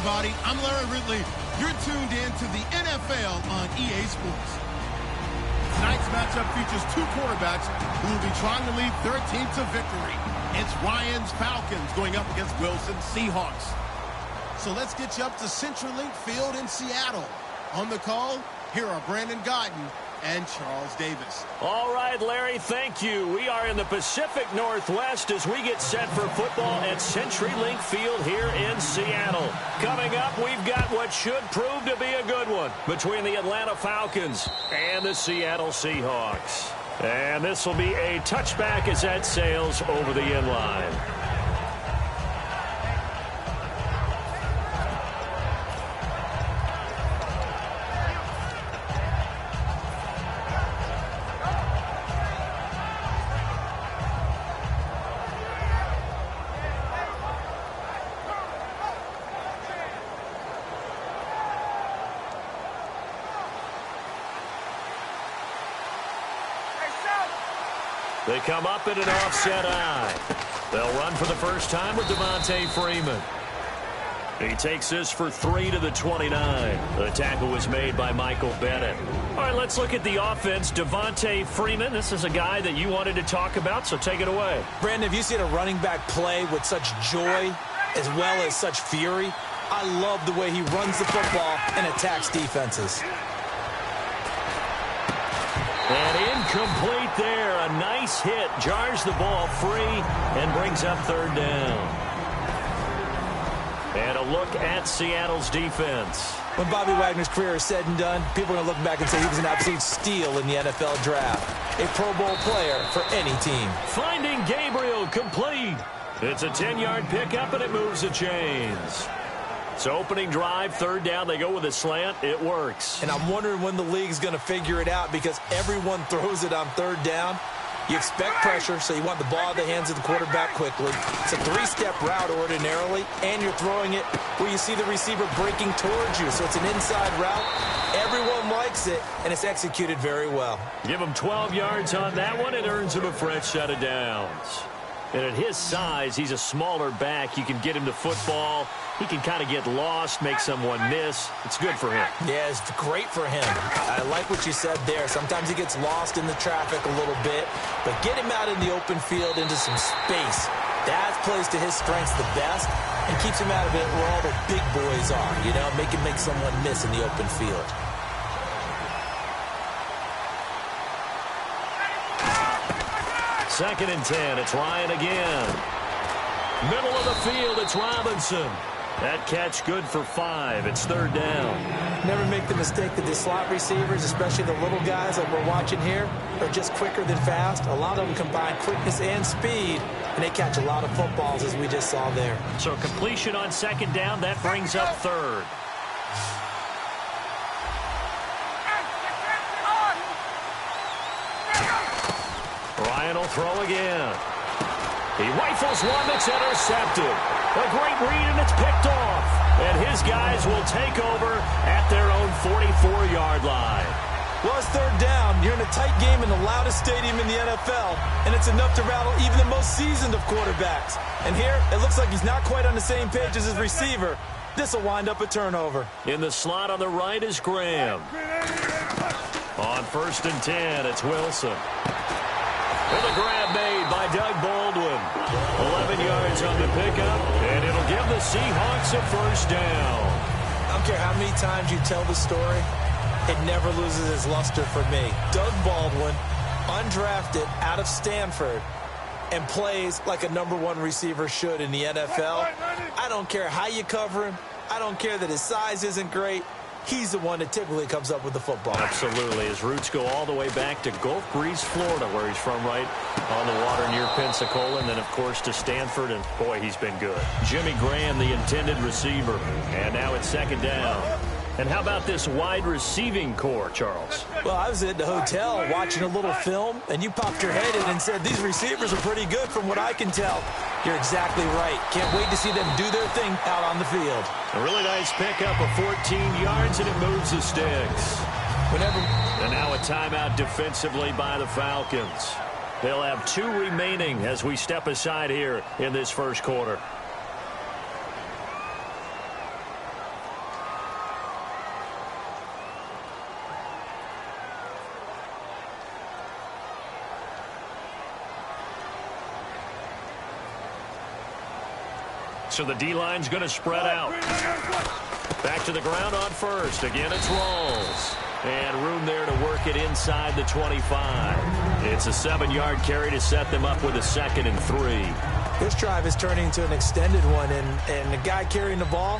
everybody. I'm Larry Ridley. You're tuned in to the NFL on EA Sports. Tonight's matchup features two quarterbacks who will be trying to lead their team to victory. It's Ryan's Falcons going up against Wilson's Seahawks. So let's get you up to CenturyLink Field in Seattle. On the call, here are Brandon Guyton and Charles Davis. All right, Larry, thank you. We are in the Pacific Northwest as we get set for football at CenturyLink Field here in Seattle. Coming up, we've got what should prove to be a good one between the Atlanta Falcons and the Seattle Seahawks. And this will be a touchback as that sails over the end line. They come up in an offset eye. They'll run for the first time with Devontae Freeman. He takes this for 3 to the 29. The tackle was made by Michael Bennett. All right, let's look at the offense. Devontae Freeman, this is a guy that you wanted to talk about, so take it away. Brandon, have you seen a running back play with such joy as well as such fury? I love the way he runs the football and attacks defenses. And incomplete there. A nice hit. Jars the ball free and brings up third down. And a look at Seattle's defense. When Bobby Wagner's career is said and done, people are going to look back and say he was an absolute steal in the NFL draft. A Pro Bowl player for any team. Finding Gabriel complete. It's a 10-yard pickup, and it moves the chains. So opening drive, third down, they go with a slant. It works. And I'm wondering when the league's going to figure it out because everyone throws it on third down. You expect pressure, so you want the ball in the hands of the quarterback quickly. It's a three-step route ordinarily, and you're throwing it where you see the receiver breaking towards you. So it's an inside route. Everyone likes it, and it's executed very well. Give him 12 yards on that one. It earns him a fresh set of downs. And at his size, he's a smaller back. You can get him to football. He can kind of get lost, make someone miss. It's good for him. Yeah, it's great for him. I like what you said there. Sometimes he gets lost in the traffic a little bit, but get him out in the open field into some space. That plays to his strengths the best and keeps him out of it where all the big boys are, you know, make someone miss in the open field. Second and 10. It's Ryan again. Middle of the field. It's Robinson. That catch good for 5. It's third down. Never make the mistake that the slot receivers, especially the little guys like we're watching here, are just quicker than fast. A lot of them combine quickness and speed, and they catch a lot of footballs as we just saw there. So completion on second down. That brings up third. Ryan will throw again. He rifles one that's intercepted. A great read, and it's picked off. And his guys will take over at their own 44-yard line. Well, it's third down. You're in a tight game in the loudest stadium in the NFL, and it's enough to rattle even the most seasoned of quarterbacks. And here, it looks like he's not quite on the same page as his receiver. This will wind up a turnover. In the slot on the right is Graham. On first and 10, it's Wilson. With a grab made by Doug Baldwin. 11 yards on the pickup, and it'll give the Seahawks a first down. I don't care how many times you tell the story, it never loses its luster for me. Doug Baldwin, undrafted out of Stanford, and plays like a #1 receiver should in the NFL. I don't care how you cover him. I don't care that his size isn't great. He's the one that typically comes up with the football. Absolutely. His roots go all the way back to Gulf Breeze, Florida, where he's from, right on the water near Pensacola, and then, of course, to Stanford, and, boy, he's been good. Jimmy Graham, the intended receiver, and now it's second down. And how about this wide receiving core, Charles? Well, I was at the hotel watching a little film, and you popped your head in and said, these receivers are pretty good from what I can tell. You're exactly right. Can't wait to see them do their thing out on the field. A really nice pickup of 14 yards, and it moves the sticks. And now a timeout defensively by the Falcons. They'll have 2 remaining as we step aside here in this first quarter. so the D-line's going to spread out. Back to the ground on first. Again, it's Rawls. And room there to work it inside the 25. It's a 7-yard carry to set them up with a 2nd and 3. This drive is turning into an extended one, and the guy carrying the ball,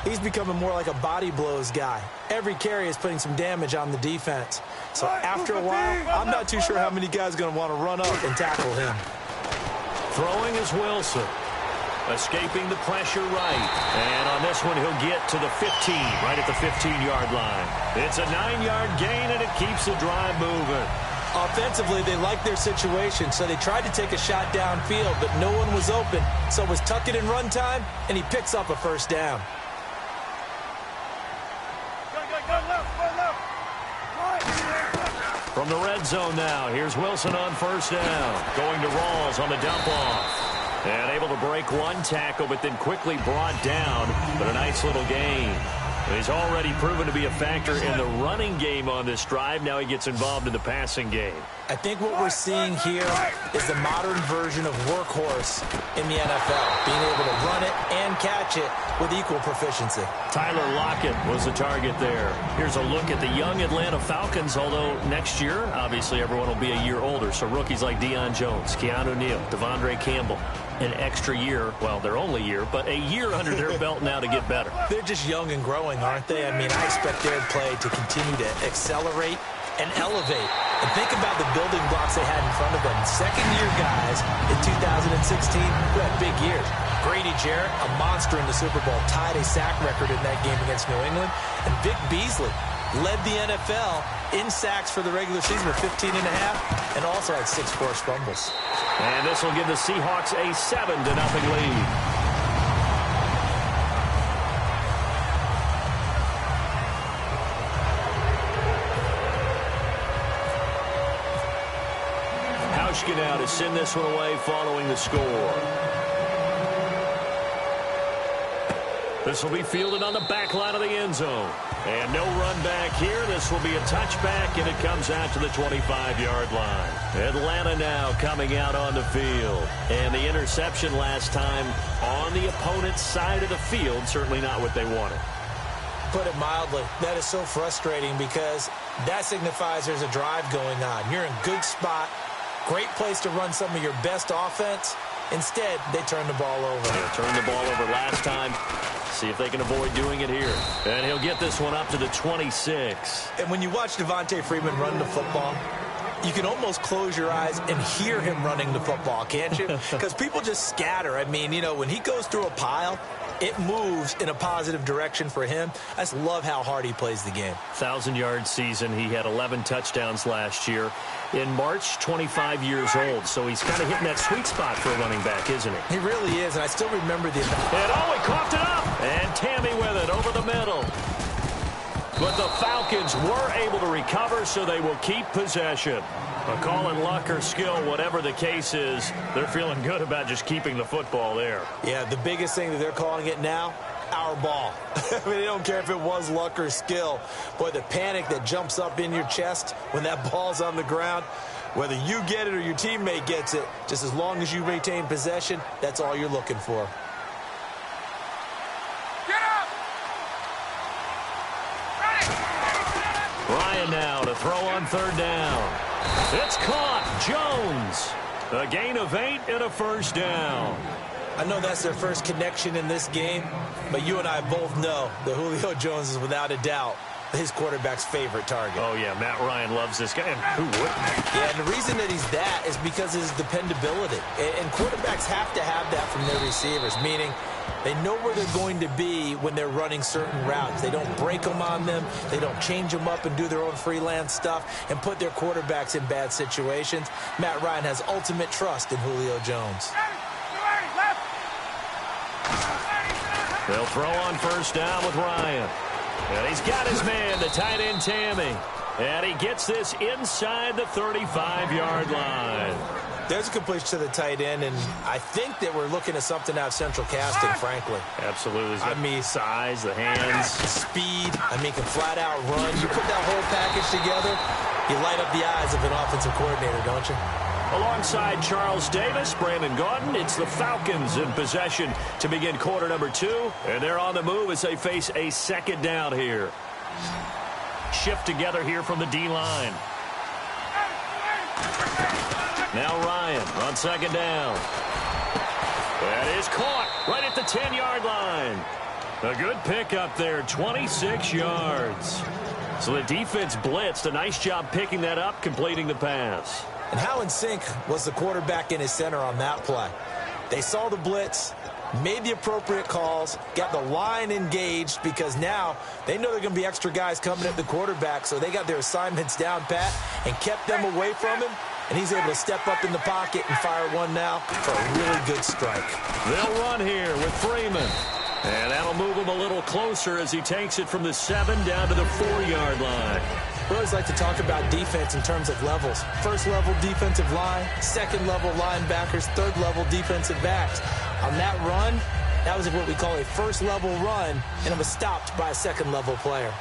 he's becoming more like a body blows guy. Every carry is putting some damage on the defense. So after a while, I'm not too sure how many guys are going to want to run up and tackle him. Throwing is Wilson. Escaping the pressure right. And on this one, he'll get to the 15, right at the 15-yard line. It's a 9-yard gain, and it keeps the drive moving. Offensively, they like their situation, so they tried to take a shot downfield, but no one was open. So it was tuck it in run time, and he picks up a first down. From the red zone now, here's Wilson on first down. Going to Rawls on the dump-off. And able to break one tackle, but then quickly brought down. But a nice little gain. He's already proven to be a factor in the running game on this drive. Now he gets involved in the passing game. I think what we're seeing here is the modern version of workhorse in the NFL. Being able to run it and catch it with equal proficiency. Tyler Lockett was the target there. Here's a look at the young Atlanta Falcons, although next year, obviously, everyone will be a year older. So rookies like Deion Jones, Keanu Neal, Devondre Campbell, an extra year, well, their only year, but a year under their belt now to get better. They're just young and growing, aren't they? I mean, I expect their play to continue to accelerate and elevate. And think about the building blocks they had in front of them. Second-year guys in 2016 who had big years. Grady Jarrett, a monster in the Super Bowl, tied a sack record in that game against New England. And Vic Beasley led the NFL in sacks for the regular season with 15.5 and also had 6 forced fumbles. And this will give the Seahawks a 7-0 lead. Now to send this one away following the score. This will be fielded on the back line of the end zone. And no run back here. This will be a touchback, and it comes out to the 25-yard line. Atlanta now coming out on the field. And the interception last time on the opponent's side of the field, certainly not what they wanted. Put it mildly, that is so frustrating because that signifies there's a drive going on. You're in good spot. Great place to run some of your best offense. Instead, they turn the ball over. Yeah, turned the ball over last time. See if they can avoid doing it here. And he'll get this one up to the 26. And when you watch Devontae Freeman run the football, you can almost close your eyes and hear him running the football, can't you? Because people just scatter. I mean, you know, when he goes through a pile, it moves in a positive direction for him. I just love how hard he plays the game. 1,000-yard season. He had 11 touchdowns last year. In March, 25 years old. So he's kind of hitting that sweet spot for a running back, isn't he? He really is, and I still remember the... And oh, he coughed it up! And Tammy with it over the middle. But the Falcons were able to recover, so they will keep possession. A call in luck or skill, whatever the case is, they're feeling good about just keeping the football there. Yeah, the biggest thing that they're calling it now, our ball. I mean, they don't care if it was luck or skill. Boy, the panic that jumps up in your chest when that ball's on the ground, whether you get it or your teammate gets it, just as long as you retain possession, that's all you're looking for. Ryan now to throw on third down. It's caught. Jones. A gain of 8 and a first down. I know that's their first connection in this game, but you and I both know that Julio Jones is without a doubt his quarterback's favorite target. Oh, yeah, Matt Ryan loves this guy, and who wouldn't? Yeah, and the reason that he's that is because of his dependability. And quarterbacks have to have that from their receivers, meaning they know where they're going to be when they're running certain routes. They don't break them on them. They don't change them up and do their own freelance stuff and put their quarterbacks in bad situations. Matt Ryan has ultimate trust in Julio Jones. They'll throw on first down with Ryan. And he's got his man, the tight end Tammy. And he gets this inside the 35-yard line. There's a completion to the tight end, and I think that we're looking at something out of central casting, frankly. Absolutely. I mean, size, the hands. Speed. I mean, can flat out run. You put that whole package together, you light up the eyes of an offensive coordinator, don't you? Alongside Charles Davis, Brandon Gaudin, it's the Falcons in possession to begin quarter number 2. And they're on the move as they face a second down here. Shift together here from the D-line. Now Ryan on second down. That is caught right at the 10-yard line. A good pickup there, 26 yards. So the defense blitzed. A nice job picking that up, completing the pass. And how in sync was the quarterback in his center on that play? They saw the blitz, made the appropriate calls, got the line engaged because now they know there are going to be extra guys coming at the quarterback, so they got their assignments down pat and kept them away from him. And he's able to step up in the pocket and fire one now for a really good strike. They'll run here with Freeman. And that'll move him a little closer as he takes it from the 7 down to the 4-yard line. We always like to talk about defense in terms of levels. First level defensive line, second level linebackers, third level defensive backs. On that run, that was what we call a first level run, and it was stopped by a second level player.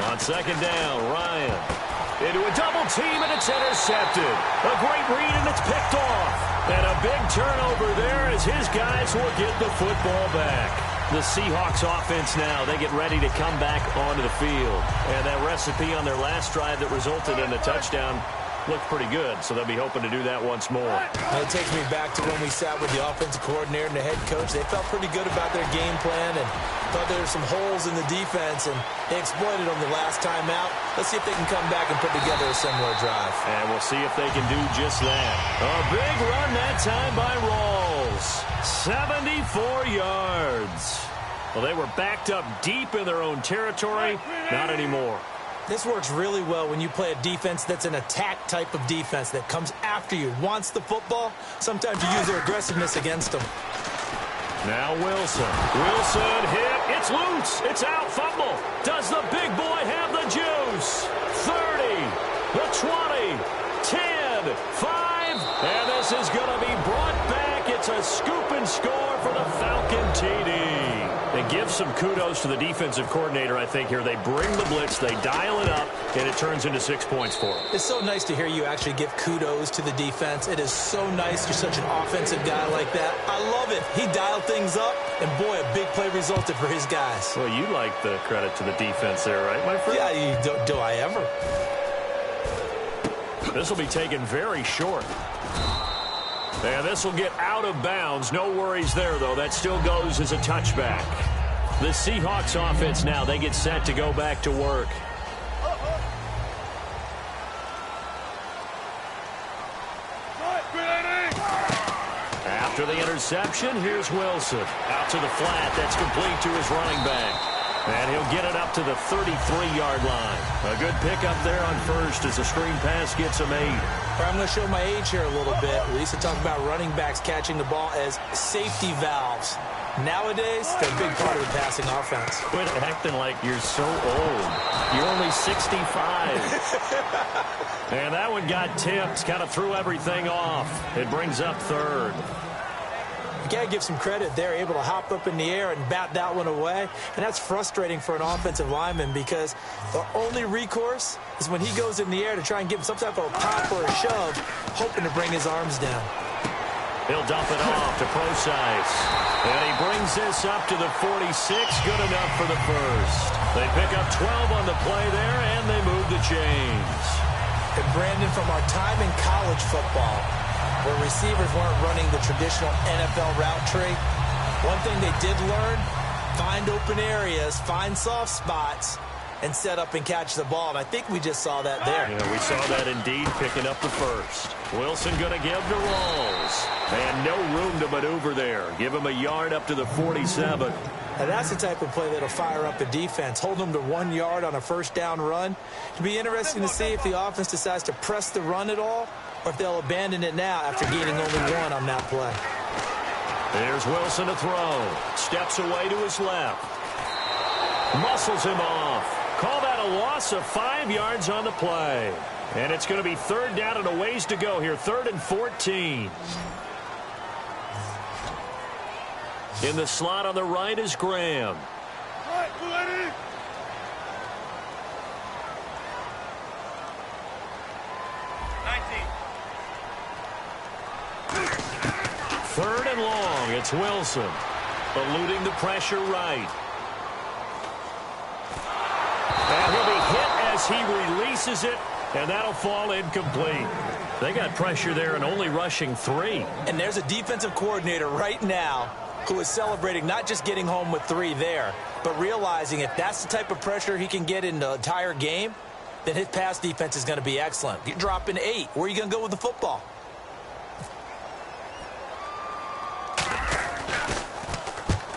On second down, Ryan into a double team, and it's intercepted. A great read, and it's picked off. And a big turnover there as his guys will get the football back. The Seahawks offense now, they get ready to come back onto the field. And that recipe on their last drive that resulted in a touchdown looked pretty good, so they'll be hoping to do that once more. And it takes me back to when we sat with the offensive coordinator and the head coach. They felt pretty good about their game plan and thought there were some holes in the defense, and they exploited them the last time out. Let's see if they can come back and put together a similar drive. And we'll see if they can do just that. A big run that time by Rawls. 74 yards. Well, they were backed up deep in their own territory. Not anymore. This works really well when you play a defense that's an attack type of defense that comes after you, wants the football. Sometimes you use their aggressiveness against them. Now Wilson. Wilson hit. It's loose. It's out. Fumble. Does the big boy have the juice? 30. The 20. 10. 5. And this is going to be brought back. It's a scoop and score for the Falcon TD. And give some kudos to the defensive coordinator, I think, here. They bring the blitz, they dial it up, and it turns into 6 points for them. It's so nice to hear you actually give kudos to the defense. It is so nice. You're such an offensive guy like that. I love it. He dialed things up, and boy, a big play resulted for his guys. Well, you like the credit to the defense there, right, my friend? Yeah, do I ever? This will be taken very short. And this will get out of bounds. No worries there, though. That still goes as a touchback. The Seahawks offense now, they get set to go back to work. After the interception, here's Wilson. Out to the flat. That's complete to his running back. And he'll get it up to the 33-yard line. A good pickup there on first as the screen pass gets him 8. I'm going to show my age here a little bit. We used to talk about running backs catching the ball as safety valves. Nowadays, they're a big part of the passing offense. Quit acting like you're so old. You're only 65. And that one got tipped, kind of threw everything off. It brings up third. You got to give some credit. They're able to hop up in the air and bat that one away. And that's frustrating for an offensive lineman because the only recourse is when he goes in the air to try and give him some type of a pop or a shove, hoping to bring his arms down. He'll dump it off to Procise. And he brings this up to the 46. Good enough for the first. They pick up 12 on the play there, and they move the chains. And Brandon, from our time in college football, where receivers weren't running the traditional NFL route tree, one thing they did learn, find open areas, find soft spots, and set up and catch the ball. And I think we just saw that there. Yeah, we saw that indeed, picking up the first. Wilson going to give to Rawls. And no room to maneuver there. Give him a yard up to the 47. And that's the type of play that'll fire up a defense. Hold them to 1 yard on a first down run. It'll be interesting to see if the offense decides to press the run at all, or if they'll abandon it now after gaining only 1 on that play. There's Wilson to throw. Steps away to his left. Muscles him off. Call that a loss of 5 yards on the play. And it's going to be third down and a ways to go here. 3rd and 14. In the slot on the right is Graham. 3rd and long. It's Wilson. Eluding the pressure right. And he'll be hit as he releases it, and that'll fall incomplete. They got pressure there and only rushing 3. And there's a defensive coordinator right now who is celebrating not just getting home with 3 there, but realizing if that's the type of pressure he can get in the entire game, then his pass defense is going to be excellent. You're dropping 8. Where are you going to go with the football?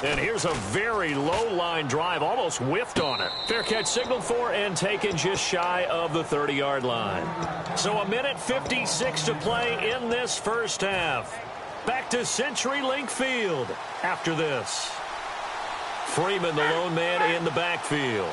And here's a very low line drive, almost whiffed on it. Fair catch signaled for and taken just shy of the 30-yard line. So 1:56 to play in this first half. Back to CenturyLink Field after this. Freeman, the lone man in the backfield.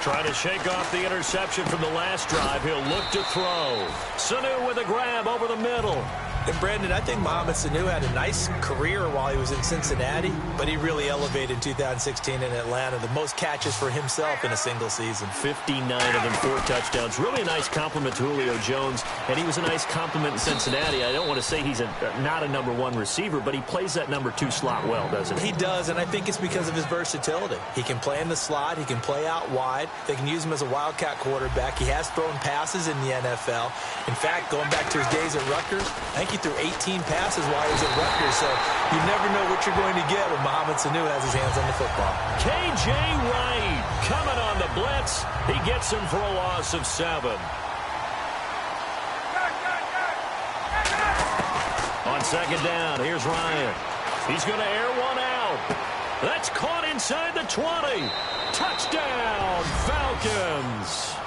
Trying to shake off the interception from the last drive. He'll look to throw. Sanu with a grab over the middle. And, Brandon, I think Mohamed Sanu had a nice career while he was in Cincinnati, but he really elevated in 2016 in Atlanta. The most catches for himself in a single season. 59 of them, 4 touchdowns. Really a nice compliment to Julio Jones, and he was a nice compliment in Cincinnati. I don't want to say he's not a number 1 receiver, but he plays that number 2 slot well, doesn't he? He does, and I think it's because of his versatility. He can play in the slot. He can play out wide. They can use him as a wildcat quarterback. He has thrown passes in the NFL. In fact, going back to his days at Rutgers, I think he threw 18 passes while he was at Rutgers, so you never know what you're going to get when Mohamed Sanu has his hands on the football. K.J. Wright coming on the blitz. He gets him for a loss of 7. On 2nd down, here's Ryan. He's going to air one out. That's caught inside the 20. Touchdown, Falcons.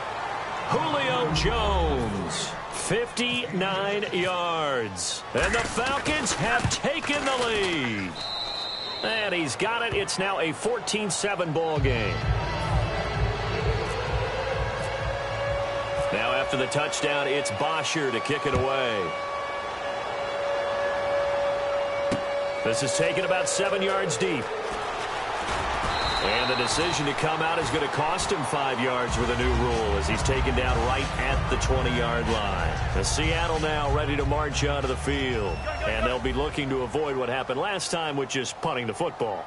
Julio Jones. 59 yards. And the Falcons have taken the lead. And he's got it. It's now a 14-7 ball game. Now after the touchdown, it's Bosher to kick it away. This is taken about 7 yards deep. And the decision to come out is going to cost him 5 yards with a new rule as he's taken down right at the 20-yard line. The Seattle now ready to march onto the field. And they'll be looking to avoid what happened last time, which is punting the football.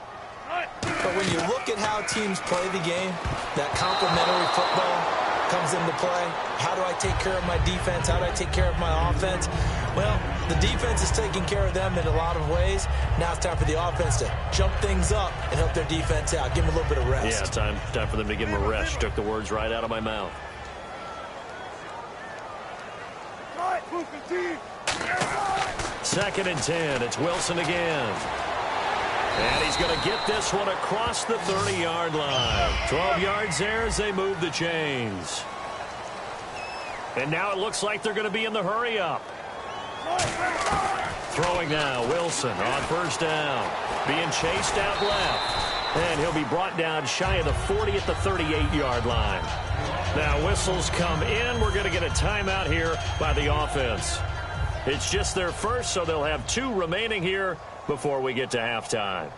But when you look at how teams play the game, that complementary football comes into play. How do I take care of my defense? How do I take care of my offense? Well, the defense is taking care of them in a lot of ways. Now it's time for the offense to jump things up and help their defense out. Give them a little bit of rest. Yeah, time for them to give them a rest. You took the words right out of my mouth. Second and 10. It's Wilson again. And he's going to get this one across the 30-yard line. 12 yards there as they move the chains. And now it looks like they're going to be in the hurry-up. Throwing now, Wilson on 1st down. Being chased out left. And he'll be brought down shy of the 40 at the 38-yard line. Now whistles come in. We're going to get a timeout here by the offense. It's just their first, so they'll have 2 remaining here before we get to halftime.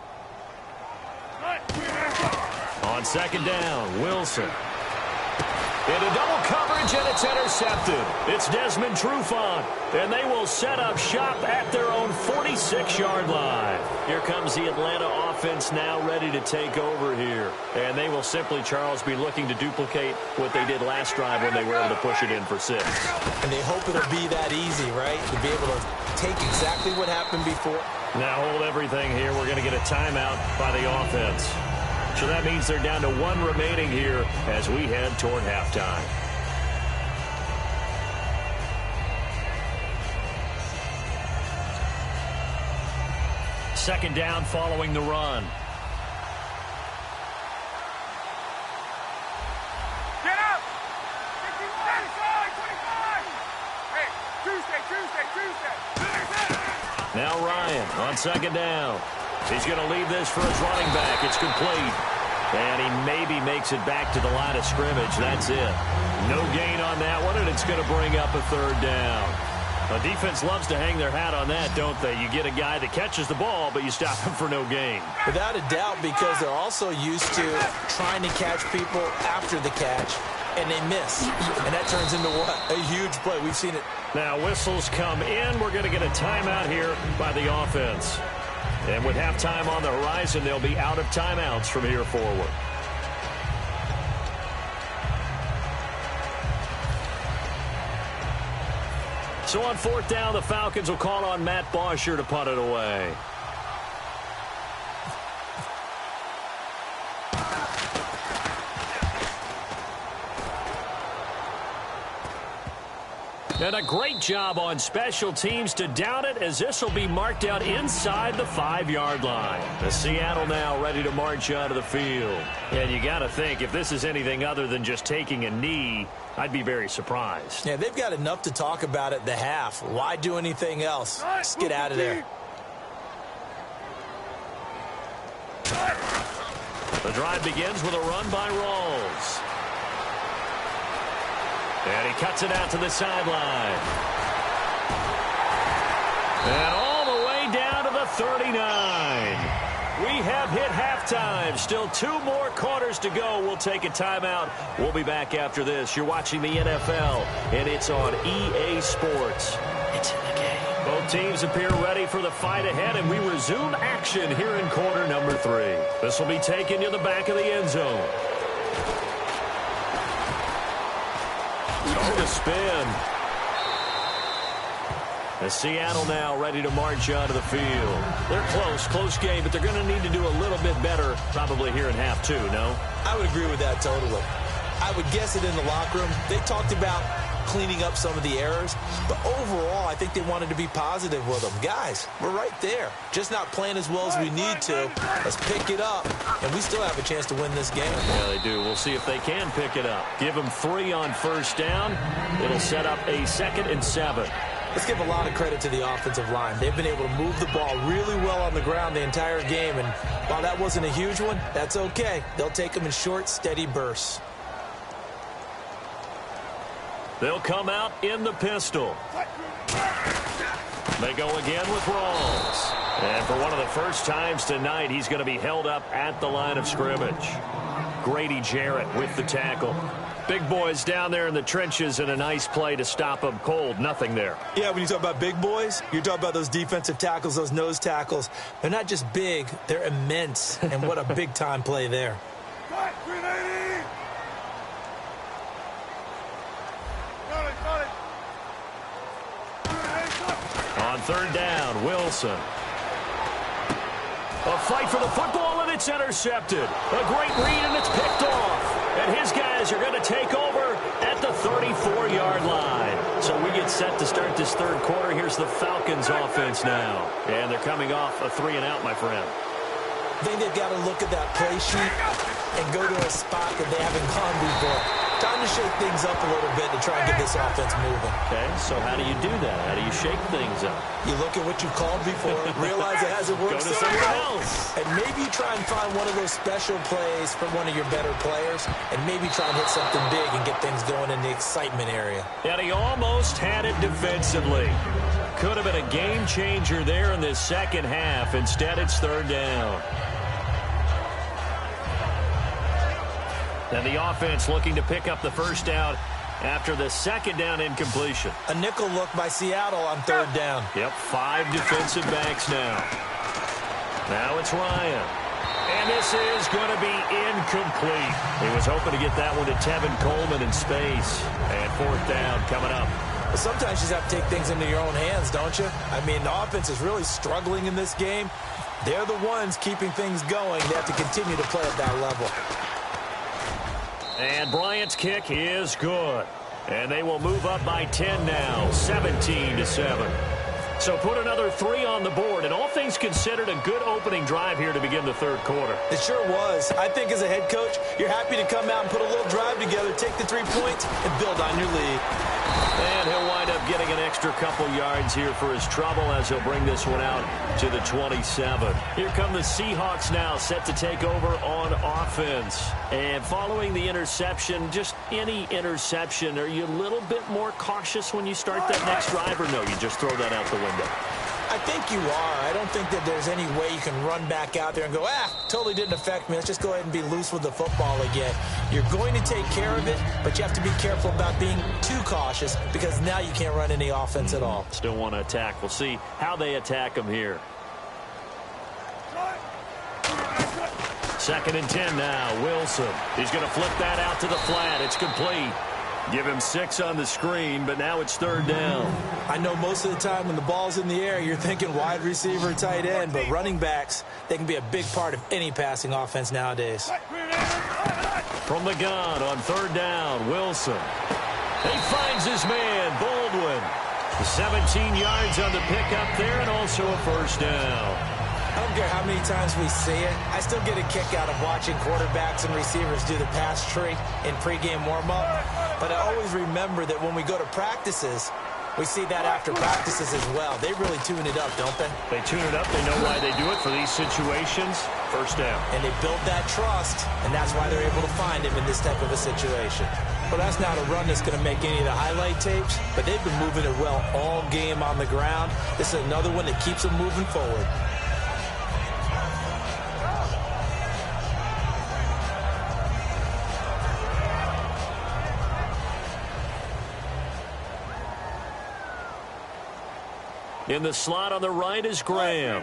On 2nd down, Wilson. Into double coverage, and it's intercepted. It's Desmond Trufant, and they will set up shop at their own 46-yard line. Here comes the Atlanta offense now ready to take over here. And they will simply, Charles, be looking to duplicate what they did last drive when they were able to push it in for 6. And they hope it'll be that easy, right? To be able to take exactly what happened before. Now hold everything here. We're going to get a timeout by the offense. So that means they're down to 1 remaining here as we head toward halftime. Second down following the run. Get up! 25! Hey, Tuesday! Now Ryan on 2nd down. He's going to leave this for his running back. It's complete. And he maybe makes it back to the line of scrimmage. That's it. No gain on that one, and it's going to bring up a 3rd down. The defense loves to hang their hat on that, don't they? You get a guy that catches the ball, but you stop him for no gain. Without a doubt, because they're also used to trying to catch people after the catch, and they miss. And that turns into what? A huge play. We've seen it Now whistles come in. We're going to get a timeout here by the offense. And with halftime on the horizon, they'll be out of timeouts from here forward. So on fourth down, the Falcons will call on Matt Bosher to punt it away. And a great job on special teams to down it, as this will be marked out inside the 5-yard line. The Seattle now ready to march out of the field. And you got to think, if this is anything other than just taking a knee, I'd be very surprised. Yeah, they've got enough to talk about at the half. Why do anything else? Just get out of there. The drive begins with a run by Rawls. And he cuts it out to the sideline. And all the way down to the 39. We have hit halftime. Still 2 more quarters to go. We'll take a timeout. We'll be back after this. You're watching the NFL, and it's on EA Sports. It's in the game. Both teams appear ready for the fight ahead, and we resume action here in quarter number 3. This will be taken to the back of the end zone. The spin. As Seattle now ready to march out of the field. They're close game, but they're going to need to do a little bit better probably here in half 2, no? I would agree with that totally. I would guess it in the locker room. They talked about cleaning up some of the errors, but overall I think they wanted to be positive with them. Guys, we're right there. Just not playing as well as we need to. Let's pick it up, and we still have a chance to win this game. Yeah, they do. We'll see if they can pick it up. Give them 3 on first down. It'll set up a 2nd and 7. Let's give a lot of credit to the offensive line. They've been able to move the ball really well on the ground the entire game, and while that wasn't a huge one, that's okay. They'll take them in short, steady bursts. They'll come out in the pistol. They go again with Rawls. And for one of the first times tonight, he's going to be held up at the line of scrimmage. Grady Jarrett with the tackle. Big boys down there in the trenches, and a nice play to stop them cold. Nothing there. Yeah, when you talk about big boys, you're talking about those defensive tackles, those nose tackles. They're not just big, they're immense. And what a big-time play there. On third down, Wilson. A fight for the football, and it's intercepted. A great read, and it's picked off. And his guys are going to take over at the 34-yard line. So we get set to start this third quarter. Here's the Falcons offense now. And thee coming off a 3-and-out, my friend. I think they've got to look at that play sheet and go to a spot that they haven't gone before. Time to shake things up a little bit to try and get this offense moving. Okay, so how do you do that? How do you shake things up? You look at what you've called before, realize it hasn't worked so well, and maybe you try and find one of those special plays from one of your better players, and maybe try and hit something big and get things going in the excitement area. And he almost had it defensively. Could have been a game changer there in this second half. Instead, it's third down. And the offense looking to pick up the first down after the second down incompletion. A nickel look by Seattle on third down. Yep, 5 defensive backs now. Now it's Ryan. And this is going to be incomplete. He was hoping to get that one to Tevin Coleman in space. And fourth down coming up. Well, sometimes you just have to take things into your own hands, don't you? I mean, the offense is really struggling in this game. They're the ones keeping things going. They have to continue to play at that level. And Bryant's kick is good. And they will move up by 10 now, 17-7. So put another 3 on the board, and all things considered, a good opening drive here to begin the third quarter. It sure was. I think as a head coach, you're happy to come out and put a little drive together, take the 3 points, and build on your lead. And he'll wind up getting an extra couple yards here for his trouble as he'll bring this one out to the 27. Here come the Seahawks now, set to take over on offense. And following the interception, just any interception, are you a little bit more cautious when you start that next drive, or no, you just throw that out the window? I think you are. I don't think that there's any way you can run back out there and go, totally didn't affect me. Let's just go ahead and be loose with the football again. You're going to take care of it, but you have to be careful about being too cautious because now you can't run any offense at all. Still want to attack. We'll see how they attack him here. 2nd and 10 now. Wilson. He's going to flip that out to the flat. It's complete. Give him 6 on the screen, but now it's 3rd down. I know most of the time when the ball's in the air, you're thinking wide receiver, tight end, but running backs, they can be a big part of any passing offense nowadays. From the gun on 3rd down, Wilson. He finds his man, Baldwin. 17 yards on the pickup there and also a 1st down. I don't care how many times we see it. I still get a kick out of watching quarterbacks and receivers do the pass tree in pregame warm-up. But I always remember that when we go to practices, we see that after practices as well. They really tune it up, don't they? They tune it up. They know why they do it for these situations. 1st down. And they build that trust, and that's why they're able to find him in this type of a situation. Well, that's not a run that's going to make any of the highlight tapes, but they've been moving it well all game on the ground. This is another one that keeps them moving forward. In the slot on the right is Graham.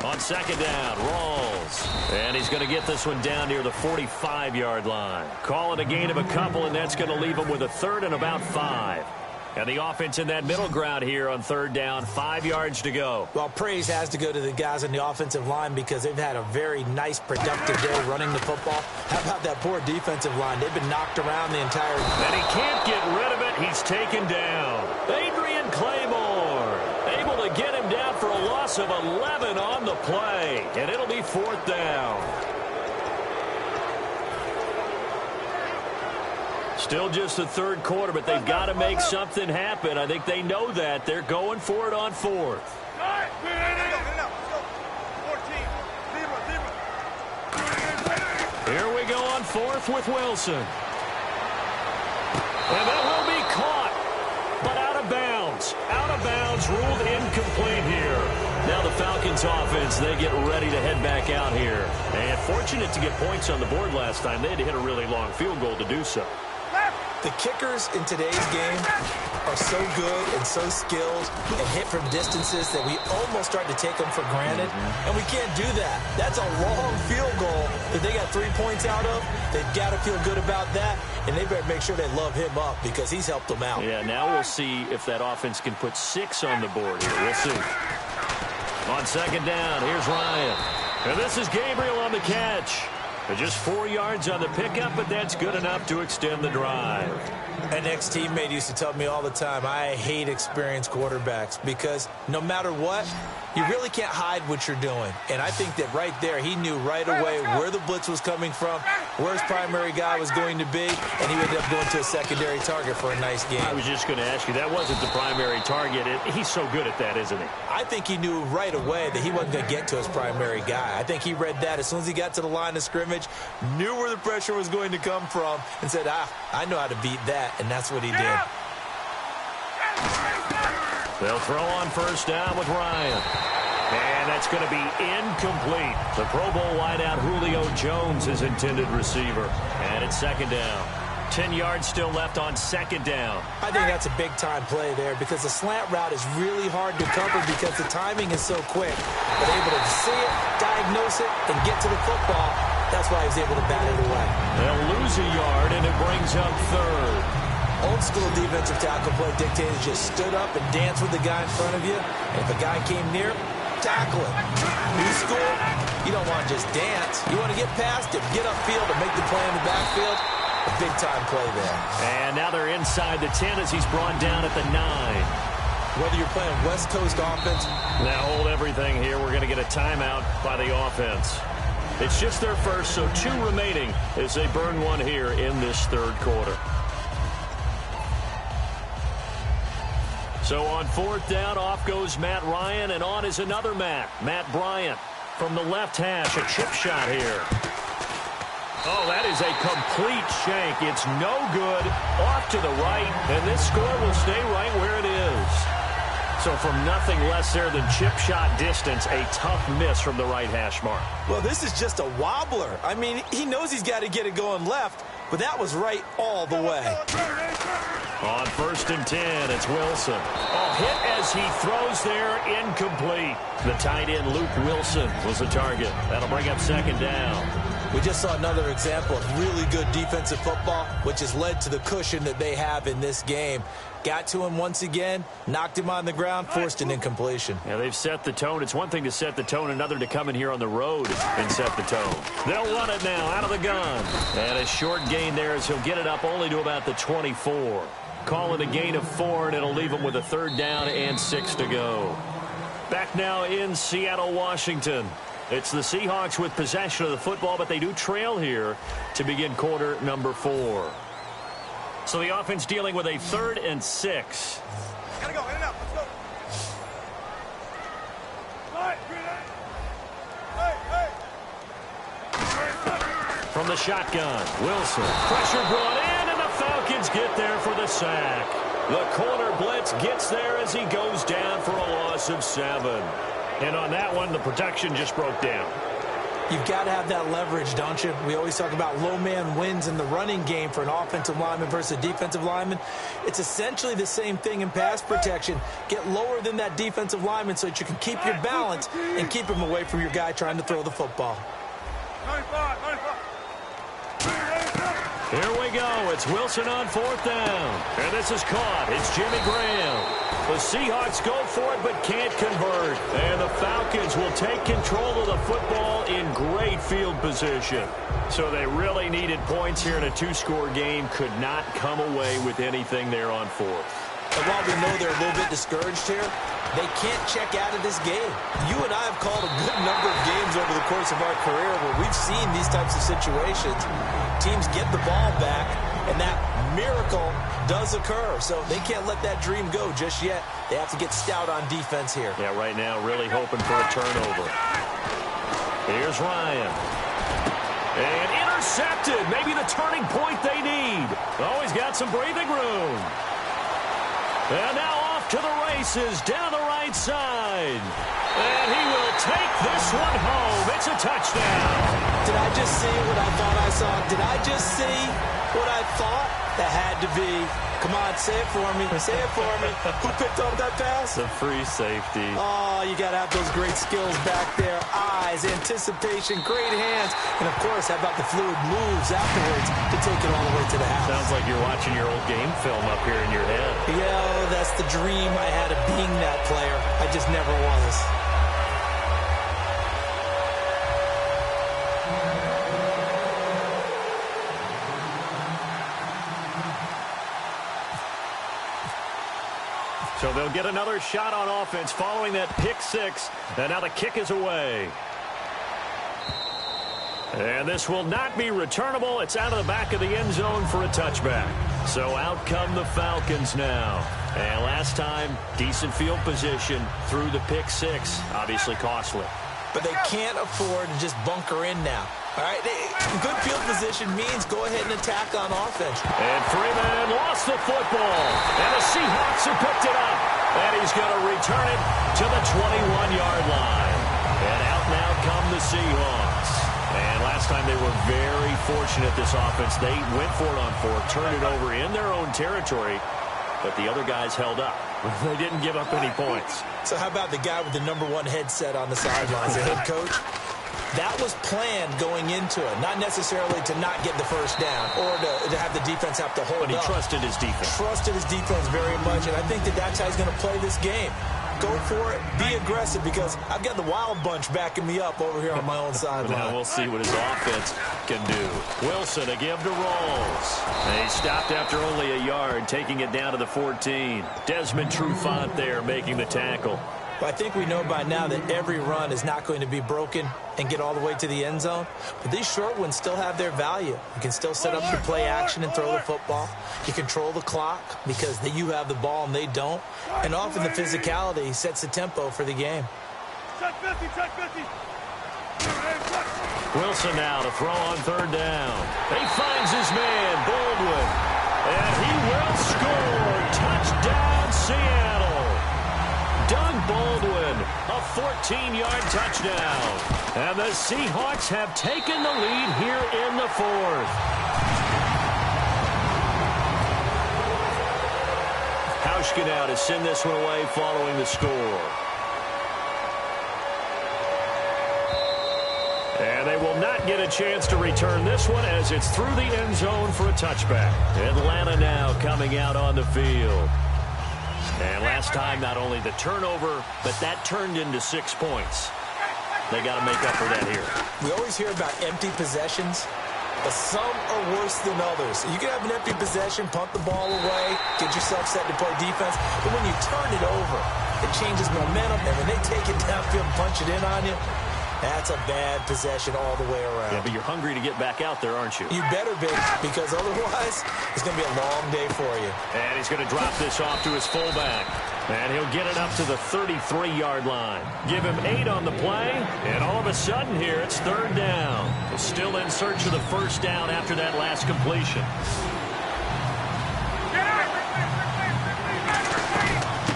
On 2nd down, Rawls. And he's going to get this one down near the 45-yard line. Call it a gain of a couple, and that's going to leave him with a 3rd and about 5. And the offense in that middle ground here on 3rd down, 5 yards to go. Well, praise has to go to the guys on the offensive line because they've had a very nice, productive day running the football. How about that poor defensive line? They've been knocked around the entire... And he can't get rid of it. He's taken down. Adrian Claymore able to get him down for a loss of 11 on the play. And it'll be 4th down. Still just the 3rd quarter, but they've got to make something happen. I think they know that. They're going for it on 4th. Here we go on 4th with Wilson. And that will be caught, but out of bounds. Out of bounds, ruled incomplete here. Now the Falcons offense, they get ready to head back out here. And fortunate to get points on the board last time. They had to hit a really long field goal to do so. The kickers in today's game are so good and so skilled and hit from distances that we almost start to take them for granted, and we can't do that. That's a long field goal that they got 3 points out of. They've got to feel good about that, and they better make sure they love him up because he's helped them out. Yeah, now we'll see if that offense can put 6 on the board here. We'll see. On 2nd down, here's Ryan. And this is Gabriel on the catch. Just 4 yards on the pickup, but that's good enough to extend the drive. An ex-teammate used to tell me all the time, I hate experienced quarterbacks because no matter what, you really can't hide what you're doing. And I think that right there, he knew right away where the blitz was coming from, where his primary guy was going to be, and he ended up going to a secondary target for a nice game. I was just going to ask you, that wasn't the primary target. He's so good at that, isn't he? I think he knew right away that he wasn't going to get to his primary guy. I think he read that as soon as he got to the line of scrimmage, knew where the pressure was going to come from, and said, I know how to beat that, and that's what he did. They'll throw on 1st down with Ryan. And that's going to be incomplete. The Pro Bowl wideout Julio Jones is intended receiver. And it's 2nd down. 10 yards still left on 2nd down. I think that's a big-time play there because the slant route is really hard to cover because the timing is so quick. But able to see it, diagnose it, and get to the football, that's why he was able to bat it away. They'll lose a yard, and it brings up 3rd. Old-school defensive tackle play dictators just stood up and danced with the guy in front of you. And if a guy came near, tackle it. New school, you don't want to just dance. You want to get past him, get upfield, and make the play in the backfield. A big-time play there. And now they're inside the 10 as he's brought down at the 9. Whether you're playing West Coast offense. Now hold everything here. We're going to get a timeout by the offense. It's just their first, so 2 remaining as they burn one here in this 3rd quarter. So on 4th down, off goes Matt Ryan, and on is another Matt Bryant. From the left hash, a chip shot here. Oh, that is a complete shank. It's no good. Off to the right, and this score will stay right where it is. So from nothing less there than chip shot distance, a tough miss from the right hash mark. Well, this is just a wobbler. I mean, he knows he's got to get it going left, but that was right all the way. On 1st and 10, it's Wilson. Oh, hit as he throws there, incomplete. The tight end, Luke Wilson, was the target. That'll bring up 2nd down. We just saw another example of really good defensive football, which has led to the cushion that they have in this game. Got to him once again, knocked him on the ground, forced an incompletion. Yeah, they've set the tone. It's one thing to set the tone, another to come in here on the road and set the tone. They'll run it now out of the gun. And a short gain there as he'll get it up only to about the 24. Call it a gain of 4, and it'll leave him with a 3rd down and 6 to go. Back now in Seattle, Washington. It's the Seahawks with possession of the football, but they do trail here to begin quarter number 4. So the offense dealing with a 3rd and 6. Gotta go, in and out, let's go. From the shotgun, Wilson. Pressure brought in, and the Falcons get there for the sack. The corner blitz gets there as he goes down for a loss of 7. And on that one, the protection just broke down. You've got to have that leverage, don't you? We always talk about low man wins in the running game for an offensive lineman versus a defensive lineman. It's essentially the same thing in pass protection. Get lower than that defensive lineman so that you can keep your balance and keep him away from your guy trying to throw the football. 95. Here we go. It's Wilson on 4th down. And this is caught. It's Jimmy Graham. The Seahawks go for it but can't convert. And the Falcons will take control of the football in great field position. So they really needed points here in a 2-score game. Could not come away with anything there on 4th. And while we know they're a little bit discouraged here, they can't check out of this game. You and I have called a good number of games over the course of our career where we've seen these types of situations. Teams get the ball back, and that miracle does occur. So they can't let that dream go just yet. They have to get stout on defense here. Yeah, right now really hoping for a turnover. Here's Ryan. And intercepted. Maybe the turning point they need. Oh, he's got some breathing room. And now off to the races down the right side. And he will take this one home. It's a touchdown. Did I just see what I thought I saw? Did I just see what I thought? That had to be. Come on, say it for me. Say it for me. Who picked up that pass? The free safety. Oh, you got to have those great skills back there. Eyes, anticipation, great hands. And, of course, how about the fluid moves afterwards to take it all the way to the house? Sounds like you're watching your old game film up here in your head. Yeah, that's the dream I had of being that player. I just never was. So they'll get another shot on offense following that pick 6. And now the kick is away. And this will not be returnable. It's out of the back of the end zone for a touchback. So out come the Falcons now. And last time, decent field position through the pick 6. Obviously costly. But they can't afford to just bunker in now. All right, good field position means go ahead and attack on offense. And Freeman lost the football. And the Seahawks have picked it up. And he's going to return it to the 21-yard line. And out now come the Seahawks. And last time they were very fortunate, this offense. They went for it on 4th, turned it over in their own territory. But the other guys held up. They didn't give up any points. So how about the guy with the #1 headset on the sidelines, the head coach? That was planned going into it, not necessarily to not get the first down or to have the defense have to hold up. But he trusted his defense. Trusted his defense very much, and I think that's how he's going to play this game. Go for it, be aggressive, because I've got the wild bunch backing me up over here on my own sideline. Now we'll see what his offense can do. Wilson, a give to Rolls. And he stopped after only a yard, taking it down to the 14. Desmond Trufant there making the tackle. But I think we know by now that every run is not going to be broken and get all the way to the end zone. But these short ones still have their value. You can still set up your play action and throw the football. You control the clock because you have the ball and they don't. And often the physicality sets the tempo for the game. Check 50, check 50. Wilson now to throw on third down. He finds his man, Baldwin. And he will score. Touchdown, Seattle. Doug Baldwin, a 14-yard touchdown. And the Seahawks have taken the lead here in the fourth. Hauschka now to send this one away following the score. And they will not get a chance to return this one as it's through the end zone for a touchback. Atlanta now coming out on the field. And last time, not only the turnover, but that turned into 6 points. They got to make up for that here. We always hear about empty possessions, but some are worse than others. You can have an empty possession, punt the ball away, get yourself set to play defense, but when you turn it over, it changes momentum, and when they take it downfield and punch it in on you, that's a bad possession all the way around. Yeah, but you're hungry to get back out there, aren't you? You better be, because otherwise it's going to be a long day for you. And he's going to drop this off to his fullback. And he'll get it up to the 33-yard line. Give him 8 on the play, and all of a sudden here it's third down. Still in search of the first down after that last completion.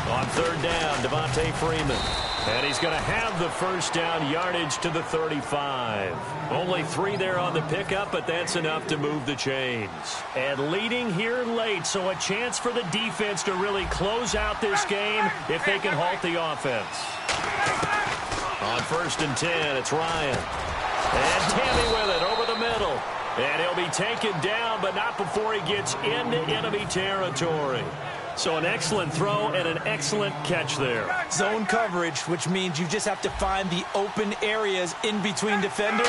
On third down, Devontae Freeman. And he's going to have the first down, yardage to the 35. Only 3 there on the pickup, but that's enough to move the chains. And leading here late, so a chance for the defense to really close out this game if they can halt the offense. On first and 10, it's Ryan. And Tammy with it over the middle. And he'll be taken down, but not before he gets into enemy territory. So an excellent throw and an excellent catch there. Zone coverage, which means you just have to find the open areas in between defenders.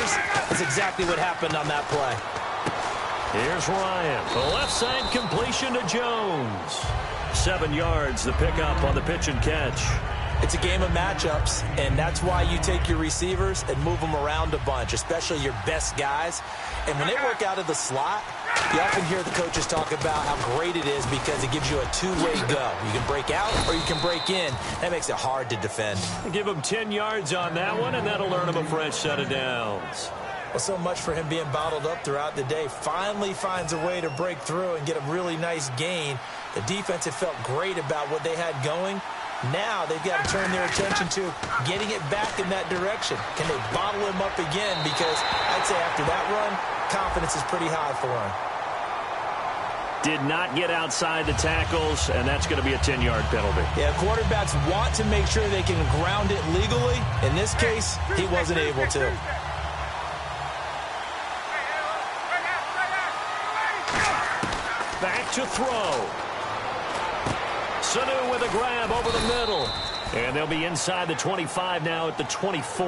That's exactly what happened on that play. Here's Ryan. The left side completion to Jones. 7 yards, the pickup on the pitch and catch. It's a game of matchups, and that's why you take your receivers and move them around a bunch, especially your best guys. And when they work out of the slot, you often hear the coaches talk about how great it is because it gives you a two-way go. You can break out or you can break in. That makes it hard to defend. Give him 10 yards on that one, and that'll earn him a fresh set of downs. Well, so much for him being bottled up throughout the day. Finally finds a way to break through and get a really nice gain. The defense had felt great about what they had going. Now they've got to turn their attention to getting it back in that direction. Can they bottle him up again? Because I'd say after that run, confidence is pretty high for him. Did not get outside the tackles, and that's going to be a 10-yard penalty. Yeah, quarterbacks want to make sure they can ground it legally. In this case, he wasn't able to. Back to throw. Sanu with a grab over the middle. And they'll be inside the 25 now at the 24.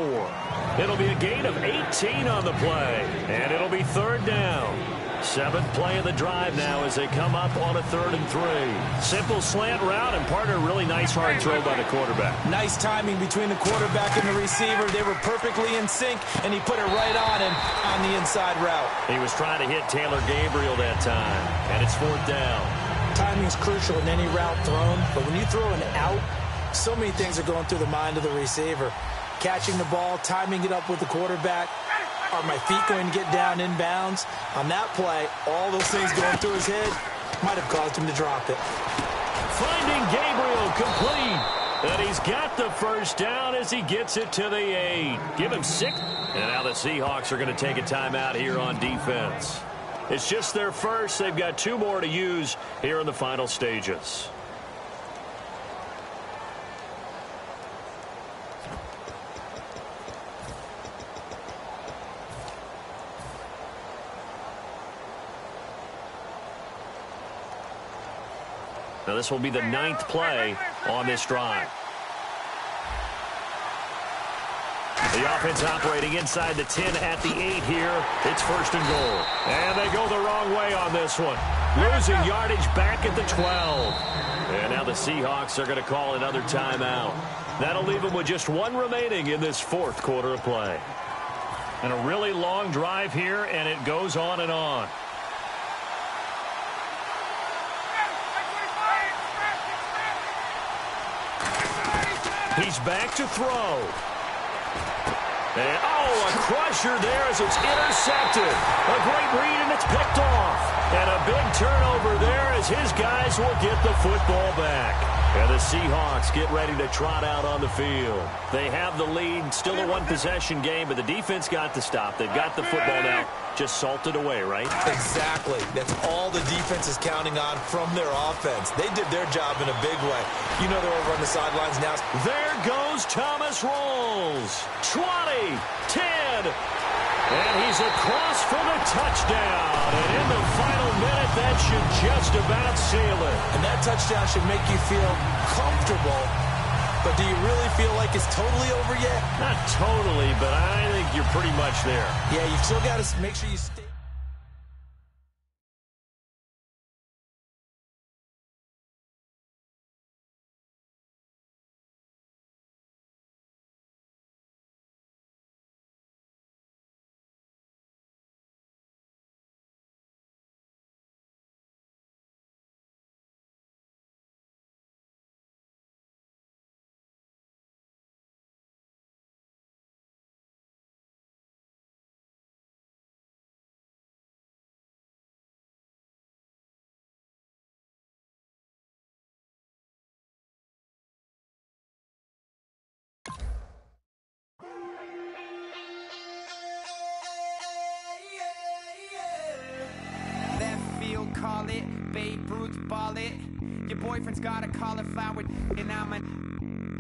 It'll be a gain of 18 on the play. And it'll be third down. 7th play of the drive now as they come up on a 3rd and 3. Simple slant route, and part of a really nice hard throw by the quarterback. Nice timing between the quarterback and the receiver. They were perfectly in sync, and he put it right on him on the inside route. He was trying to hit Taylor Gabriel that time, and it's 4th down. Timing is crucial in any route thrown, but when you throw an out, so many things are going through the mind of the receiver. Catching the ball, timing it up with the quarterback. Are my feet going to get down inbounds? On that play, all those things going through his head might have caused him to drop it. Finding Gabriel complete. And he's got the first down as he gets it to the 8. Give him 6. And now the Seahawks are going to take a timeout here on defense. It's just their first. They've got 2 more to use here in the final stages. Now this will be the 9th play on this drive. The offense operating inside the 10 at the 8 here. It's 1st and goal. And they go the wrong way on this one. Losing yardage back at the 12. And now the Seahawks are going to call another timeout. That'll leave them with just 1 remaining in this 4th quarter of play. And a really long drive here, and it goes on and on. He's back to throw. And, a crusher there as it's intercepted. A great read, and it's picked off. And a big turnover there as his guys will get the football back. And the Seahawks get ready to trot out on the field. They have the lead, still a one-possession game, but the defense got the stop. They've got the football now, just salted away, right? Exactly. That's all the defense is counting on from their offense. They did their job in a big way. You know they're over on the sidelines now. There goes Thomas Rawls. 20, 10, and he's across for the touchdown. And in the final minute, that should just about seal it. And that touchdown should make you feel comfortable. But do you really feel like it's totally over yet? Not totally, but I think you're pretty much there. Yeah, you've still got to make sure you stay. Call it, Babe Ruth ball it. Your boyfriend's got a cauliflower and I'm a...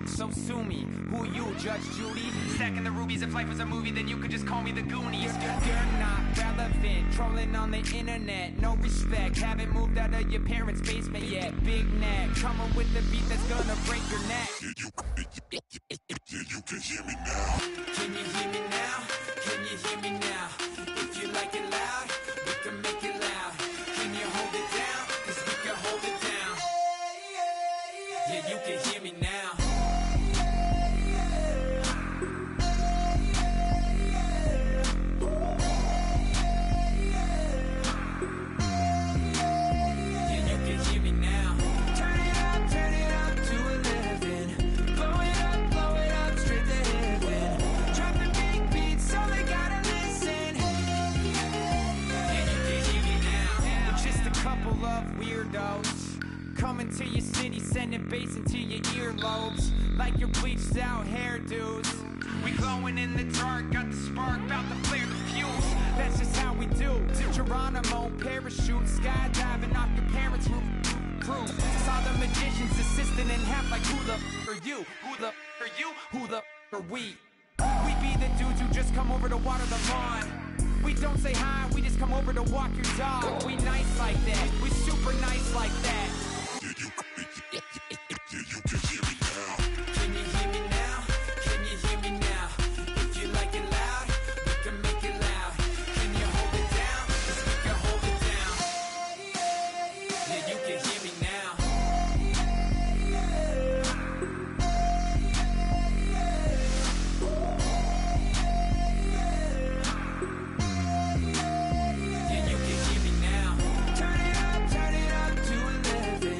So sue me, who you, Judge Judy? Stacking the rubies, if life was a movie, then you could just call me the Goonies. You're not relevant, trolling on the internet, no respect. Haven't moved out of your parents' basement yet. Big neck, coming with the beat that's gonna break your neck. You can hear me now. Can you hear me now? Can you hear me now? If you like it loud, we can make it loud. Can you hold it down? 'Cause we can hold it down. Yeah, you can hear me now. Yeah, you can hear me now. Turn it up to 11. Blow it up straight to heaven. Dropping big beats, so they gotta listen. Yeah, you can hear me now. We're just a couple of weirdos coming to your city, sending bass into your earlobes like your bleached out hairdos. We glowing in the dark, got the spark, about to flare the fuse. That's just how we do. To Geronimo, parachute, skydiving off your parents' roof. Crew. Saw the magician's assistant in half like who the are you? Who the are you? Who the are we? We be the dudes who just come over to water the lawn. We don't say hi, we just come over to walk your dog. We nice like that, we super nice like that. You can hear me now. Can you hear me now? Can you hear me now? If you like it loud, we can make it loud. Can you hold it down? 'Cause we can hold it down. Yeah, you can hear me now. Yeah, you can hear me now. Turn it up to 11.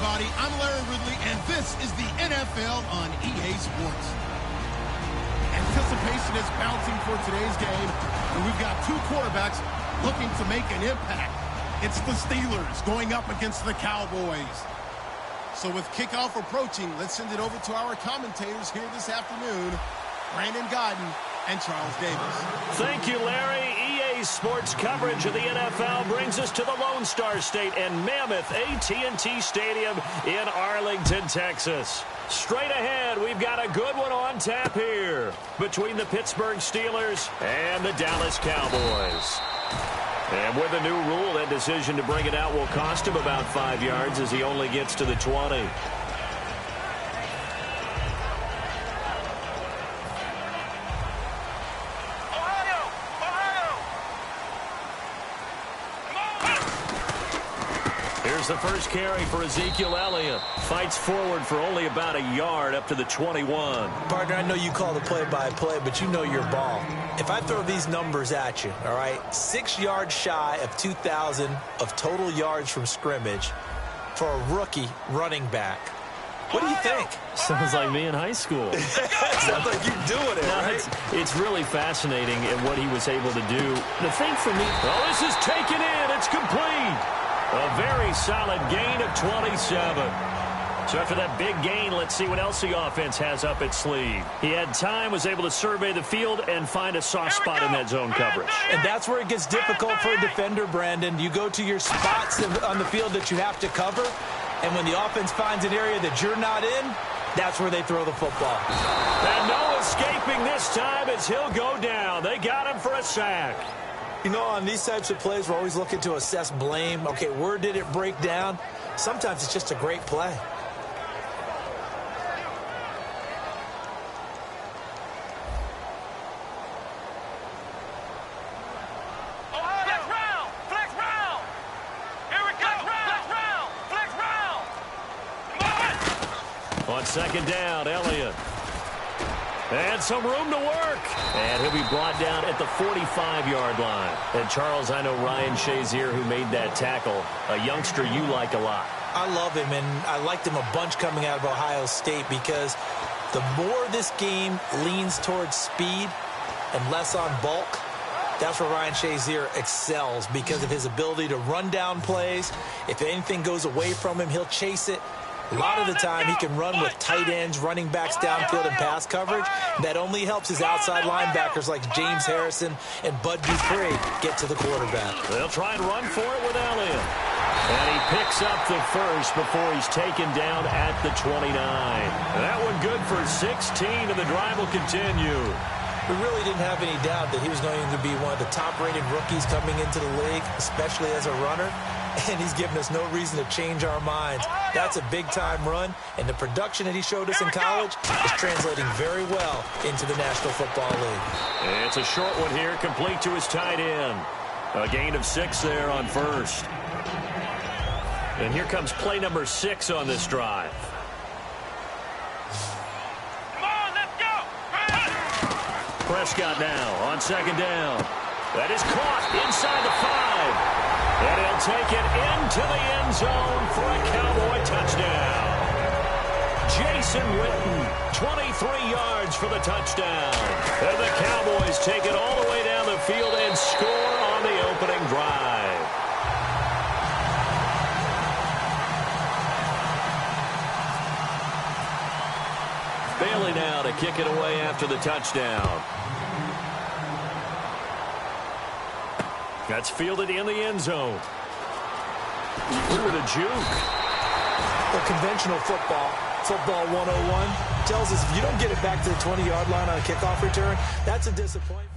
everybody. I'm Larry Ridley, and this is the NFL on EA Sports. Anticipation is bouncing for today's game, and we've got two quarterbacks looking to make an impact. It's the Steelers going up against the Cowboys. So with kickoff approaching, let's send it over to our commentators here this afternoon, Brandon Godden and Charles Davis. Thank you, Larry. EA Sports coverage of the NFL brings us to the Lone Star State and Mammoth AT&T Stadium in Arlington, Texas. Straight ahead, we've got a good one on tap here between the Pittsburgh Steelers and the Dallas Cowboys. And with a new rule, that decision to bring it out will cost him about 5 yards as he only gets to the 20. Here's the first carry for Ezekiel Elliott. Fights forward for only about a yard up to the 21. Partner, I know you call the play-by-play, but you know your ball. If I throw these numbers at you, all right, 6 yards shy of 2,000 of total yards from scrimmage for a rookie running back. What do you think? Sounds like me in high school. Sounds like you're doing it, right? It's really fascinating in what he was able to do. The thing for me, this is taken in. It's complete. A very solid gain of 27. So after that big gain, let's see what else the offense has up its sleeve. He had time, was able to survey the field, and find a soft spot in that zone coverage. And that's where it gets difficult for a defender, Brandon. You go to your spots on the field that you have to cover, and when the offense finds an area that you're not in, that's where they throw the football. And no escaping this time as he'll go down. They got him for a sack. You know, on these types of plays, we're always looking to assess blame. Okay, where did it break down? Sometimes it's just a great play. On second down, Elliott. And some room to work. And he'll be brought down at the 45-yard line. And, Charles, I know Ryan Shazier, who made that tackle, a youngster you like a lot. I love him, and I liked him a bunch coming out of Ohio State because the more this game leans towards speed and less on bulk, that's where Ryan Shazier excels because of his ability to run down plays. If anything goes away from him, he'll chase it. A lot of the time, he can run with tight ends, running backs downfield, and pass coverage. That only helps his outside linebackers like James Harrison and Bud Dupree get to the quarterback. They'll try and run for it with Elliott. And he picks up the first before he's taken down at the 29. That one good for 16, and the drive will continue. We really didn't have any doubt that he was going to be one of the top-rated rookies coming into the league, especially as a runner. And he's given us no reason to change our minds. That's a big-time run, and the production that he showed us in college is translating very well into the National Football League. It's a short one here, complete to his tight end. A gain of 6 there on first. And here comes play number 6 on this drive. Come on, let's go! Prescott now on second down. That is caught inside the 5. And he'll take it into the end zone for a Cowboy touchdown. Jason Witten, 23 yards for the touchdown. And the Cowboys take it all the way down the field and score on the opening drive. Bailey now to kick it away after the touchdown. That's fielded in the end zone. Ooh, the juke. The conventional football 101, tells us if you don't get it back to the 20-yard line on a kickoff return, that's a disappointment.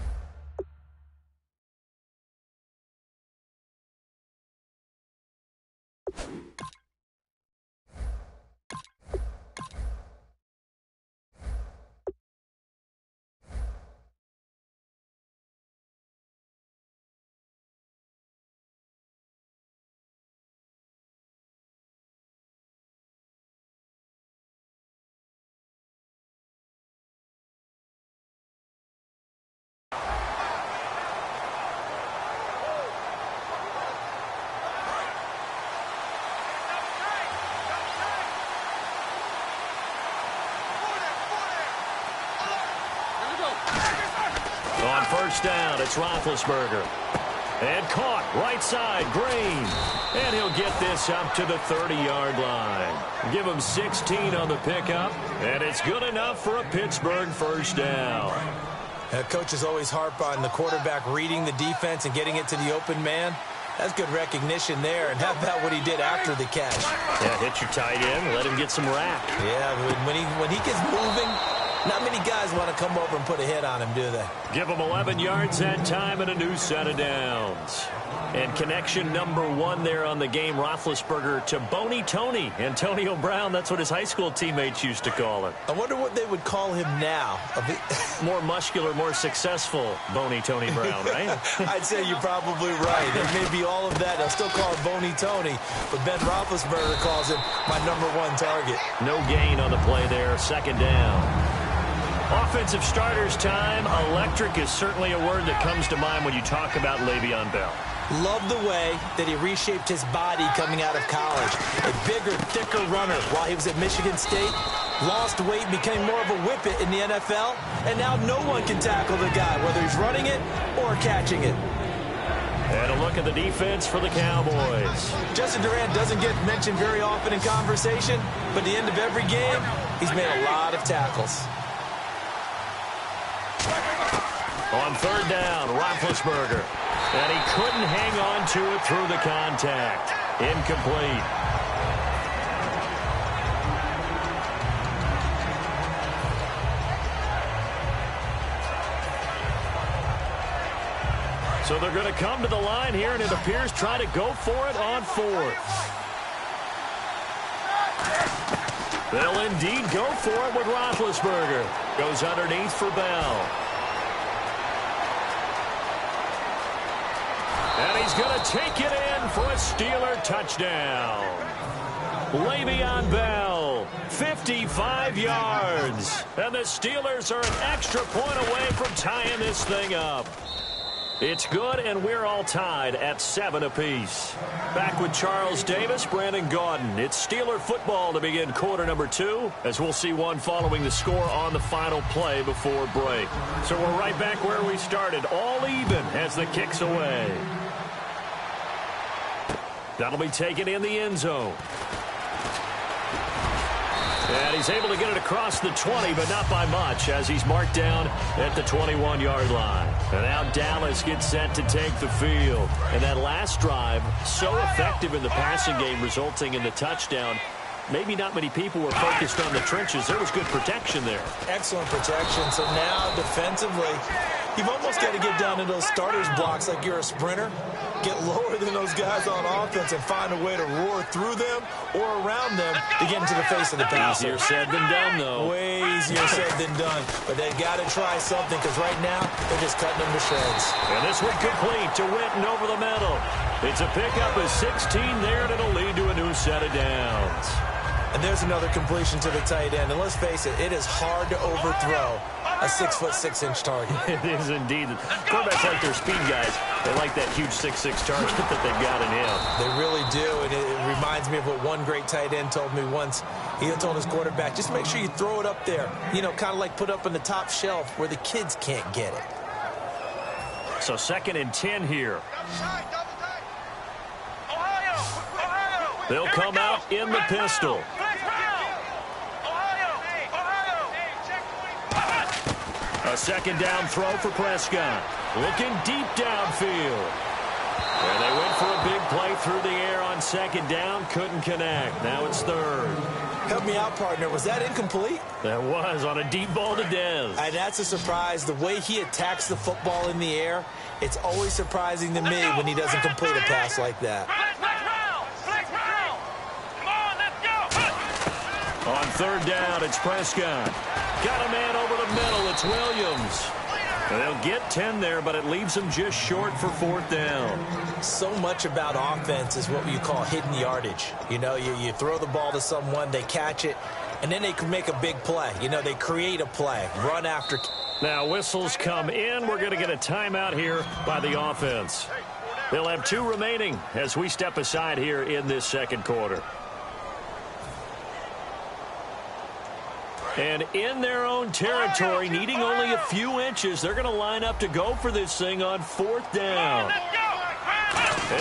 first down. It's Roethlisberger. And caught right side, Green. And he'll get this up to the 30-yard line. Give him 16 on the pickup, and it's good enough for a Pittsburgh first down. Coaches always harp on the quarterback reading the defense and getting it to the open man. That's good recognition there. And how about what he did after the catch? Yeah, hit your tight end, let him get some rack. Yeah, when he gets moving, not many guys want to come over and put a hit on him, do they? Give him 11 yards that time and a new set of downs. And connection number 1 there on the game, Roethlisberger to Boney Tony. Antonio Brown, that's what his high school teammates used to call him. I wonder what they would call him now. More muscular, more successful Boney Tony Brown, right? I'd say you're probably right. It may be all of that. They'll still call him Boney Tony, but Ben Roethlisberger calls him my #1 target. No gain on the play there, second down. Offensive starters time. Electric is certainly a word that comes to mind when you talk about Le'Veon Bell. Love the way that he reshaped his body coming out of college. A bigger, thicker runner while he was at Michigan State. Lost weight, became more of a whippet in the NFL. And now no one can tackle the guy, whether he's running it or catching it. And a look at the defense for the Cowboys. Justin Durant doesn't get mentioned very often in conversation, but at the end of every game, he's made a lot of tackles. On third down, Roethlisberger. And he couldn't hang on to it through the contact. Incomplete. So they're going to come to the line here, and it appears try to go for it on 4th. They'll indeed go for it with Roethlisberger. Goes underneath for Bell. And he's going to take it in for a Steeler touchdown. Le'Veon Bell, 55 yards. And the Steelers are an extra point away from tying this thing up. It's good, and we're all tied at 7 apiece. Back with Charles Davis, Brandon Gaudin. It's Steeler football to begin quarter number 2, as we'll see one following the score on the final play before break. So we're right back where we started, all even as the kick's away. That'll be taken in the end zone. And he's able to get it across the 20, but not by much, as he's marked down at the 21-yard line. And now Dallas gets set to take the field. And that last drive, so effective in the passing game, resulting in the touchdown. Maybe not many people were focused on the trenches. There was good protection there. Excellent protection. So now, defensively, you've almost got to get down to those starters blocks like you're a sprinter. Get lower than those guys on offense and find a way to roar through them or around them to get into the face of the passer. Easier said than done, though. Way easier said than done. But they've got to try something, because right now they're just cutting them to shreds. And this one complete to Witten over the middle. It's a pickup of 16 there, and it'll lead to a new set of downs. And there's another completion to the tight end. And let's face it, it is hard to overthrow a 6'6" target. It is indeed. Quarterbacks like their speed guys. They like that huge 6'6" target that they've got in him. They really do. And it reminds me of what one great tight end told me once. He told his quarterback, just make sure you throw it up there. You know, kind of like put up on the top shelf where the kids can't get it. So 2nd and 10 here. They'll come out in the pistol. A second down throw for Prescott. Looking deep downfield. And they went for a big play through the air on 2nd down. Couldn't connect. Now it's 3rd. Help me out, partner. Was that incomplete? That was on a deep ball to Dez. And that's a surprise. The way he attacks the football in the air, it's always surprising to me when he doesn't complete a pass like that. On 3rd down, it's Prescott. Got a man over the middle. It's Williams. And they'll get 10 there, but it leaves them just short for 4th down. So much about offense is what you call hidden yardage. You know, you throw the ball to someone, they catch it, and then they can make a big play. You know, they create a play, run after. Now whistles come in. We're going to get a timeout here by the offense. They'll have 2 remaining as we step aside here in this 2nd quarter. And in their own territory, needing only a few inches, they're going to line up to go for this thing on 4th down.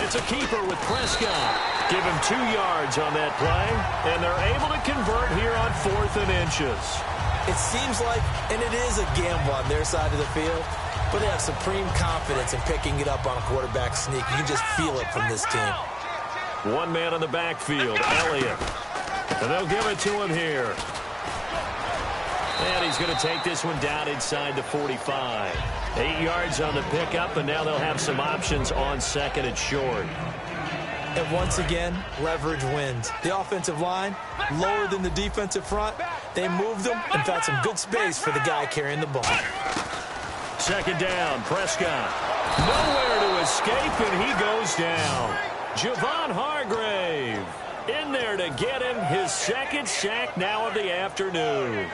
It's a keeper with Prescott. Give him 2 yards on that play, and they're able to convert here on 4th and inches. It seems like, and it is a gamble on their side of the field, but they have supreme confidence in picking it up on a quarterback sneak. You can just feel it from this team. 1 man in the backfield, Elliott. And they'll give it to him here. And he's going to take this one down inside the 45. 8 yards on the pickup, and now they'll have some options on 2nd and short. And once again, leverage wins. The offensive line, lower than the defensive front. They moved them and found some good space for the guy carrying the ball. 2nd down, Prescott. Nowhere to escape, and he goes down. Javon Hargrave in there to get him his 2nd sack now of the afternoon.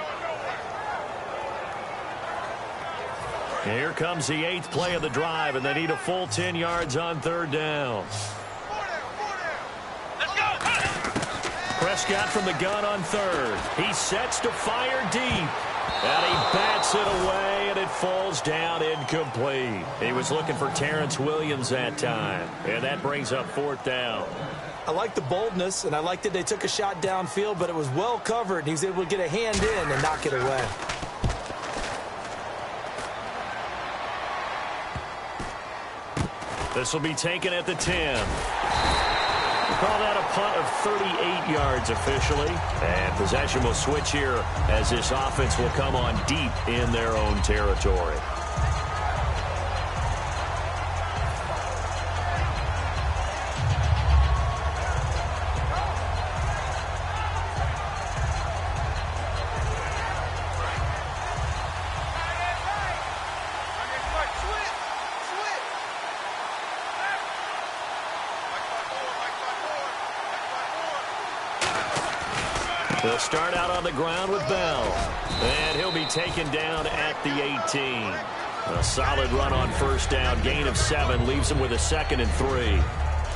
Here comes the 8th play of the drive, and they need a full 10 yards on 3rd down. Prescott from the gun on 3rd. He sets to fire deep. And he bats it away, and it falls down incomplete. He was looking for Terrence Williams that time. And that brings up 4th down. I like the boldness, and I like that they took a shot downfield, but it was well covered, and he was able to get a hand in and knock it away. This will be taken at the 10. Call that a punt of 38 yards officially. And possession will switch here as this offense will come on deep in their own territory. They'll start out on the ground with Bell. And he'll be taken down at the 18. A solid run on 1st down. Gain of 7 leaves him with a 2nd and 3.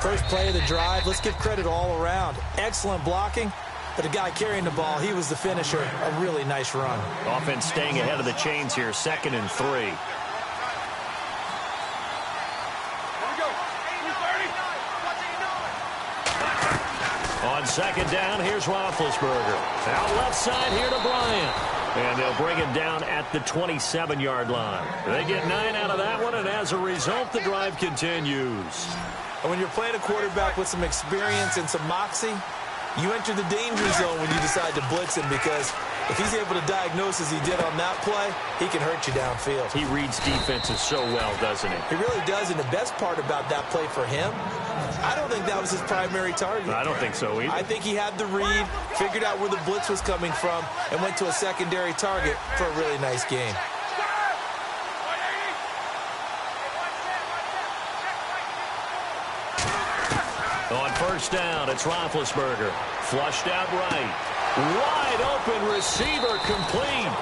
First play of the drive. Let's give credit all around. Excellent blocking. But the guy carrying the ball, he was the finisher. A really nice run. Offense staying ahead of the chains here. 2nd and 3. On 2nd down, here's Roethlisberger. Out left side here to Bryant. And they'll bring him down at the 27-yard line. They get 9 out of that one, and as a result, the drive continues. And when you're playing a quarterback with some experience and some moxie, you enter the danger zone when you decide to blitz him, because if he's able to diagnose as he did on that play, he can hurt you downfield. He reads defenses so well, doesn't he? He really does, and the best part about that play for him, I don't think that was his primary target. I don't think so either. I think he had the read, figured out where the blitz was coming from, and went to a secondary target for a really nice game. On 1st down, it's Roethlisberger. Flushed out right. Wide open receiver complete.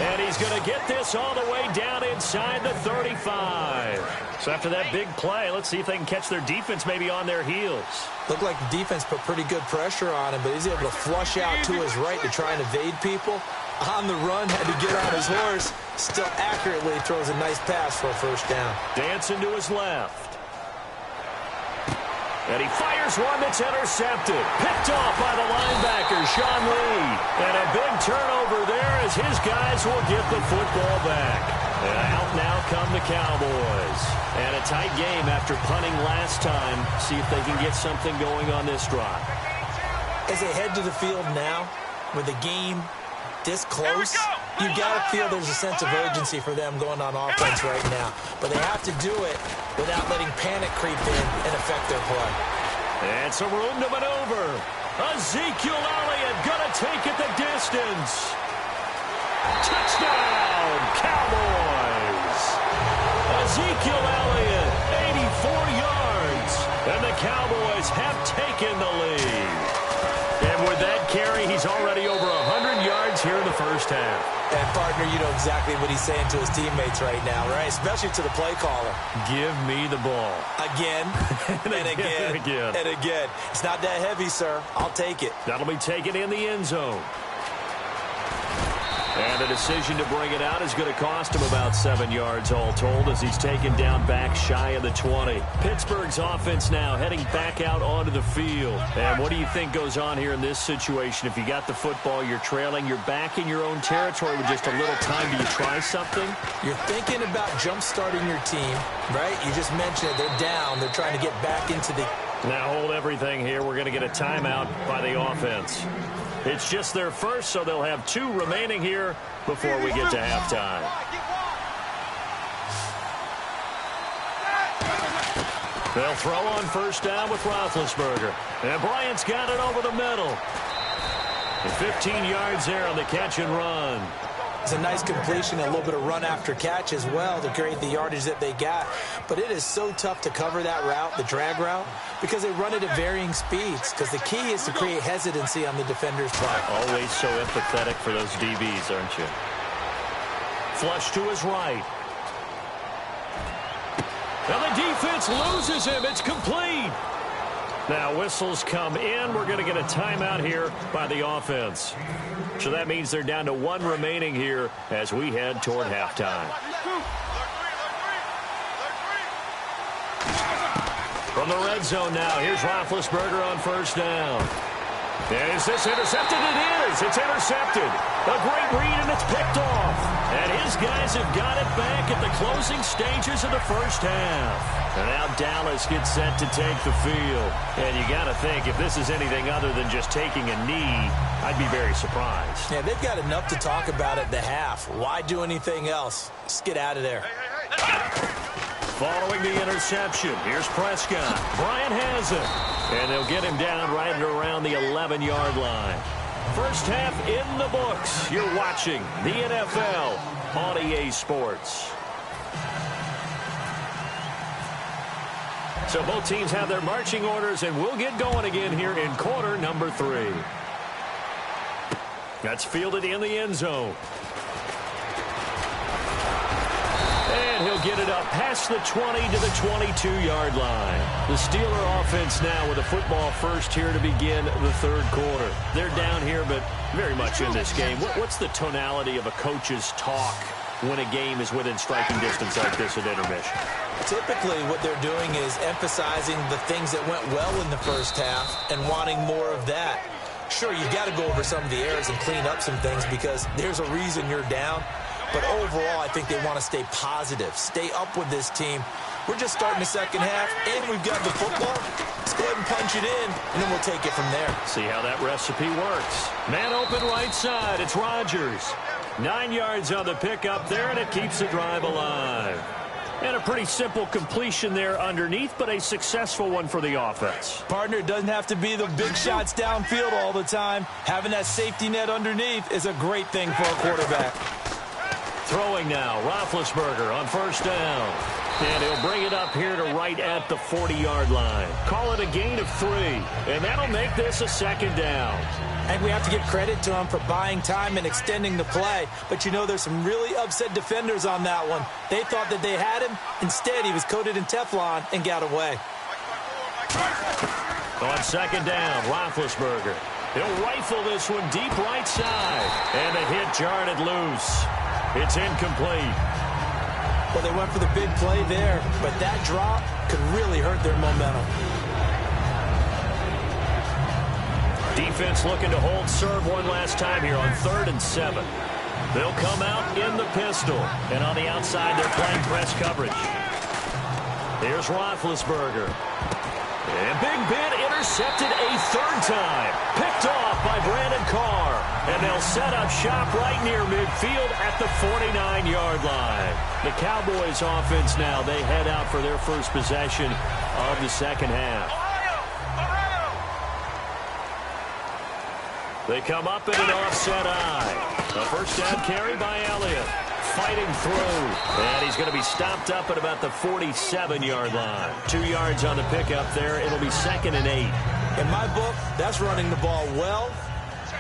And he's going to get this all the way down inside the 35. So after that big play, let's see if they can catch their defense maybe on their heels. Looked like the defense put pretty good pressure on him, but he's able to flush out to his right to try and evade people. On the run, had to get on his horse. Still accurately throws a nice pass for a 1st down. Dancing to his left. And he fires one that's intercepted. Picked off by the linebacker, Sean Lee. And a big turnover there as his guys will get the football back. And out now come the Cowboys. And a tight game after punting last time. See if they can get something going on this drive. As they head to the field now, with the game this close, you got to feel there's a sense of urgency for them going on offense right now. But they have to do it without letting panic creep in and affect their play. And some room to maneuver. Ezekiel Elliott going to take it the distance. Touchdown, Cowboys. Ezekiel Elliott, 84 yards. And the Cowboys have taken the lead. And with that carry, he's already over 100 yards here in the 1st half. And, partner, you know exactly what he's saying to his teammates right now, right? Especially to the play caller. Give me the ball. Again, and again, and again. It's not that heavy, sir. I'll take it. That'll be taken in the end zone. And the decision to bring it out is going to cost him about 7 yards all told as he's taken down back shy of the 20. Pittsburgh's offense now heading back out onto the field. And what do you think goes on here in this situation? If you got the football, you're trailing, you're back in your own territory with just a little time. Do you try something? You're thinking about jump-starting your team, right? You just mentioned it. They're down. They're trying to get back into the... Now hold everything here. We're going to get a timeout by the offense. It's just their first, so they'll have 2 remaining here before we get to halftime. They'll throw on first down with Roethlisberger. And Bryant's got it over the middle. And 15 yards there on the catch and run. It's a nice completion, a little bit of run after catch as well to create the yardage that they got. But it is so tough to cover that route, the drag route, because they run it at varying speeds. Because the key is to create hesitancy on the defender's part. Always so empathetic for those DBs, aren't you? Flush to his right. And the defense loses him. It's complete. Now whistles come in. We're going to get a timeout here by the offense. So that means they're down to 1 remaining here as we head toward halftime. From the red zone now, here's Roethlisberger on first down. And is this intercepted? It is. It's intercepted. A great read, and it's picked off. And his guys have got it back at the closing stages of the first half. And now Dallas gets set to take the field. And you got to think, if this is anything other than just taking a knee, I'd be very surprised. Yeah, they've got enough to talk about at the half. Why do anything else? Just get out of there. Following the interception, here's Prescott. Bryant has it. And they'll get him down right at around the 11-yard line. First half in the books. You're watching the NFL on EA Sports. So both teams have their marching orders, and we'll get going again here in quarter number 3. That's fielded in the end zone. And he'll get it up past the 20 to the 22-yard line. The Steeler offense now with a football first here to begin the third quarter. They're down here, but very much in this game. What's the tonality of a coach's talk when a game is within striking distance like this at intermission? Typically, what they're doing is emphasizing the things that went well in the first half and wanting more of that. Sure, you got to go over some of the errors and clean up some things because there's a reason you're down. But overall, I think they want to stay positive, stay up with this team. We're just starting the second half, and we've got the football. Let's go ahead and punch it in, and then we'll take it from there. See how that recipe works. Man open right side. It's Rodgers. 9 yards on the pickup there, and it keeps the drive alive. And a pretty simple completion there underneath, but a successful one for the offense. Partner, it doesn't have to be the big shots downfield all the time. Having that safety net underneath is a great thing for a quarterback. Throwing now, Roethlisberger on first down. And he'll bring it up here to right at the 40-yard line. Call it a gain of 3, and that'll make this a second down. I think we have to give credit to him for buying time and extending the play. But, you know, there's some really upset defenders on that one. They thought that they had him. Instead, he was coated in Teflon and got away. On second down, Roethlisberger. He'll rifle this one deep right side. And the hit jarred it loose. It's incomplete. Well, they went for the big play there, but that drop could really hurt their momentum. Defense looking to hold serve one last time here on 3rd and 7. They'll come out in the pistol. And on the outside, they're playing press coverage. Here's Roethlisberger. And Big Ben intercepted a 3rd time. Picked off by Brandon Carr. And they'll set up shop right near midfield at the 49-yard line. The Cowboys offense now, they head out for their first possession of the second half. They come up in an offset eye. A first down carry by Elliott. Fighting through. And he's going to be stopped up at about the 47-yard line. 2 yards on the pickup there. It'll be 2nd and 8. In my book, that's running the ball well,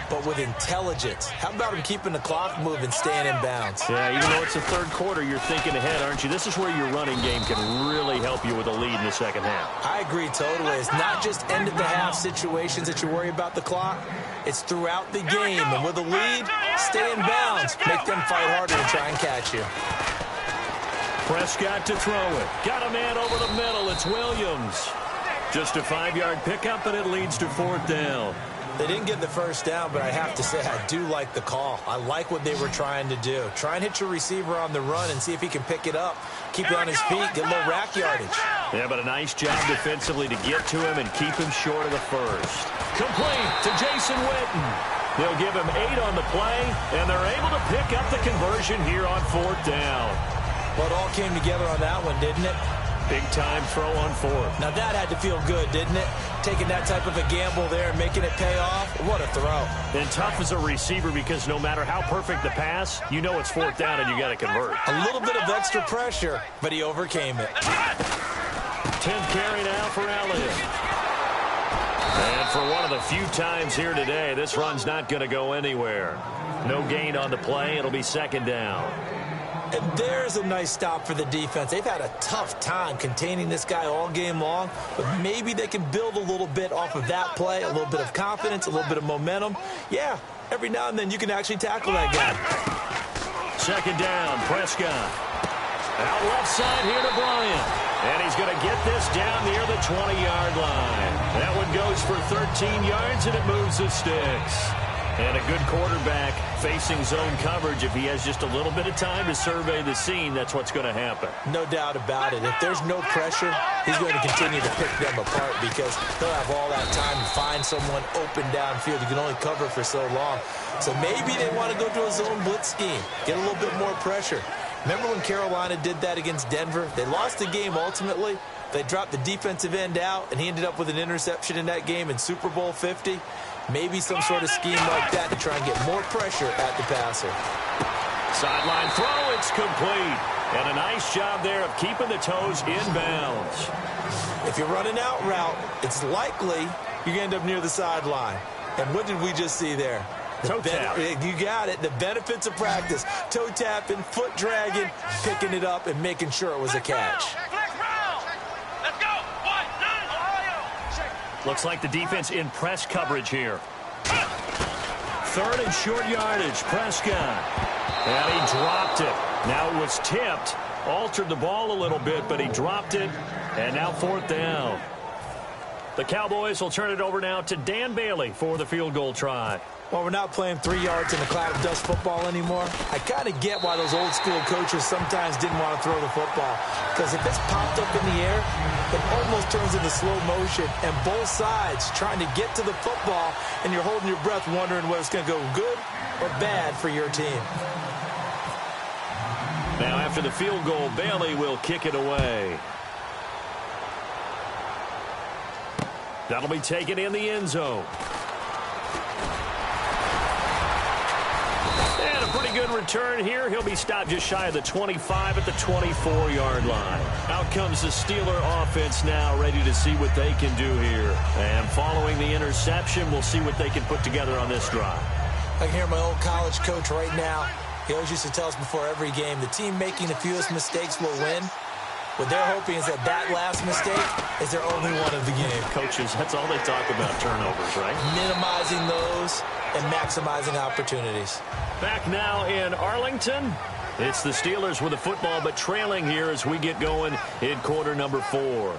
but with intelligence. How about him keeping the clock moving, staying in bounds? Yeah, even though it's the third quarter, you're thinking ahead, aren't you? This is where your running game can really help help you with a lead in the second half. I agree totally. It's not just end-of-the-half situations that you worry about the clock. It's throughout the game. And with a lead, stay in bounds. Make them fight harder to try and catch you. Prescott to throw it. Got a man over the middle. It's Williams. Just a 5-yard pickup, and it leads to 4th down. They didn't get the first down, but I have to say I do like the call. I like what they were trying to do. Try and hit your receiver on the run and see if he can pick it up. Keep it on his feet, get a little rack yardage. Yeah, but a nice job defensively to get to him and keep him short of the first. Complete to Jason Witten. They'll give him 8 on the play, and they're able to pick up the conversion here on 4th down. Well, it all came together on that one, didn't it? Big-time throw on 4th. Now that had to feel good, didn't it? Taking that type of a gamble there and making it pay off. What a throw. And tough as a receiver because no matter how perfect the pass, you know it's 4th down and you got to convert. A little bit of extra pressure, but he overcame it. 10th carry now for Elliott. And for one of the few times here today, this run's not going to go anywhere. No gain on the play. It'll be 2nd down. And there's a nice stop for the defense. They've had a tough time containing this guy all game long, but maybe they can build a little bit off of that play, a little bit of confidence, a little bit of momentum. Yeah, every now and then you can actually tackle that guy. 2nd down, Prescott. Out left side here to Bryant. And he's going to get this down near the 20-yard line. That one goes for 13 yards, and it moves the sticks. And a good quarterback facing zone coverage. If he has just a little bit of time to survey the scene, that's what's going to happen. No doubt about it. If there's no pressure, he's going to continue to pick them apart because they'll have all that time to find someone open downfield. You can only cover for so long. So maybe they want to go to a zone blitz scheme, get a little bit more pressure. Remember when Carolina did that against Denver? They lost the game ultimately. They dropped the defensive end out, and he ended up with an interception in that game in Super Bowl 50. Maybe some sort of scheme like that to try and get more pressure at the passer. Sideline throw, it's complete. And a nice job there of keeping the toes in bounds. If you're running out route, it's likely you're going to end up near the sideline. And what did we just see there? Toe tap. You got it. The benefits of practice. Toe tapping, foot dragging, picking it up, and making sure it was a catch. Looks like the defense in press coverage here. 3rd and short yardage, Prescott. And he dropped it. Now it was tipped. Altered the ball a little bit, but he dropped it. And now 4th down. The Cowboys will turn it over now to Dan Bailey for the field goal try. Well, we're not playing 3 yards in a cloud of dust football anymore. I kind of get why those old school coaches sometimes didn't want to throw the football. Because if it's popped up in the air, it almost turns into slow motion. And both sides trying to get to the football, and you're holding your breath wondering whether it's going to go good or bad for your team. Now after the field goal, Bailey will kick it away. That'll be taken in the end zone. And a pretty good return here. He'll be stopped just shy of the 25 at the 24-yard line. Out comes the Steeler offense now, ready to see what they can do here. And following the interception, we'll see what they can put together on this drive. I can hear my old college coach right now. He always used to tell us before every game, the team making the fewest mistakes will win. What they're hoping is that that last mistake is their only one of the game. Coaches, that's all they talk about, turnovers, right? Minimizing those and maximizing opportunities. Back now in Arlington. It's the Steelers with the football, but trailing here as we get going in quarter number 4.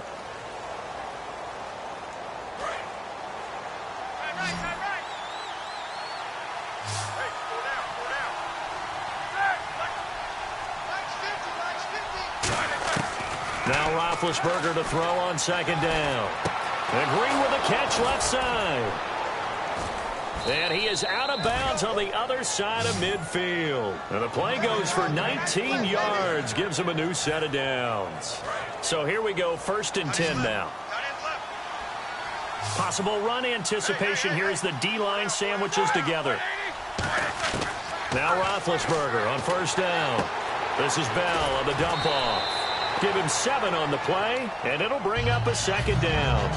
Now Roethlisberger to throw on 2nd down. And Green with a catch left side. And he is out of bounds on the other side of midfield. And the play goes for 19 yards. Gives him a new set of downs. So here we go, 1st and 10 now. Possible run anticipation here as the D-line sandwiches together. Now Roethlisberger on 1st down. This is Bell on the dump off. Give him 7 on the play, and it'll bring up a 2nd down.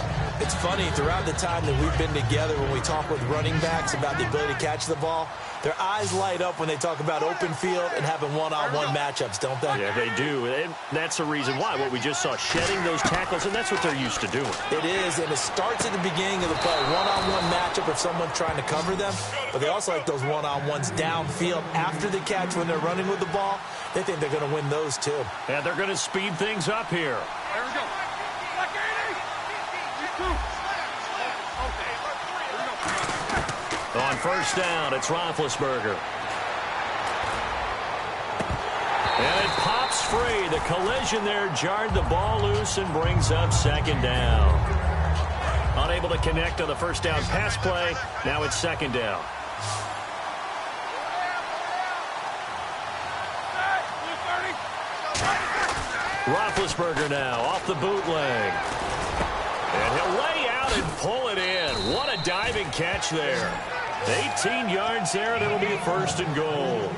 It's funny, throughout the time that we've been together, when we talk with running backs about the ability to catch the ball, their eyes light up when they talk about open field and having one-on-one matchups, don't they? Yeah, they do. And that's the reason why. What we just saw, shedding those tackles, and that's what they're used to doing. It is, and it starts at the beginning of the play. One-on-one matchup if someone's trying to cover them, but they also like those one-on-ones downfield after the catch when they're running with the ball. They think they're going to win those, too. And they're going to speed things up here. There we go. On first down, it's Roethlisberger. And it pops free. The collision there jarred the ball loose and brings up second down. Unable to connect on the first down pass play. Now it's second down. Roethlisberger now off the bootleg. And he'll lay out and pull it in. What a diving catch there. 18 yards there, and it'll be first and goal.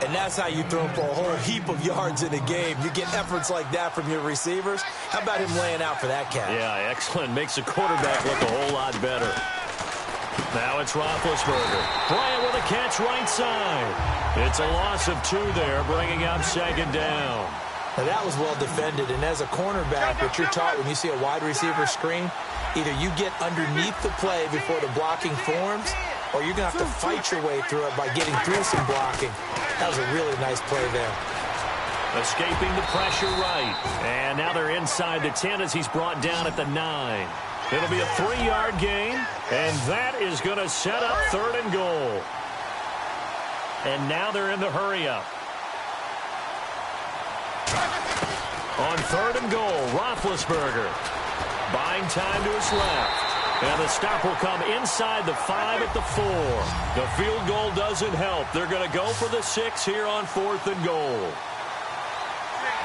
And that's how you throw for a whole heap of yards in a game. You get efforts like that from your receivers. How about him laying out for that catch? Yeah, excellent. Makes the quarterback look a whole lot better. Now it's Roethlisberger. Bryant with a catch right side. It's a loss of 2 there, bringing up second down. Now that was well defended, and as a cornerback, what you're taught when you see a wide receiver screen, either you get underneath the play before the blocking forms, or you're going to have to fight your way through it by getting through some blocking. That was a really nice play there. Escaping the pressure right. And now they're inside the 10 as he's brought down at the 9. It'll be a 3-yard gain, and that is going to set up third and goal. And now they're in the hurry-up. On third and goal, Roethlisberger buying time to his left. And the stop will come inside the 5 at the 4. The field goal doesn't help. They're going to go for the 6 here on fourth and goal.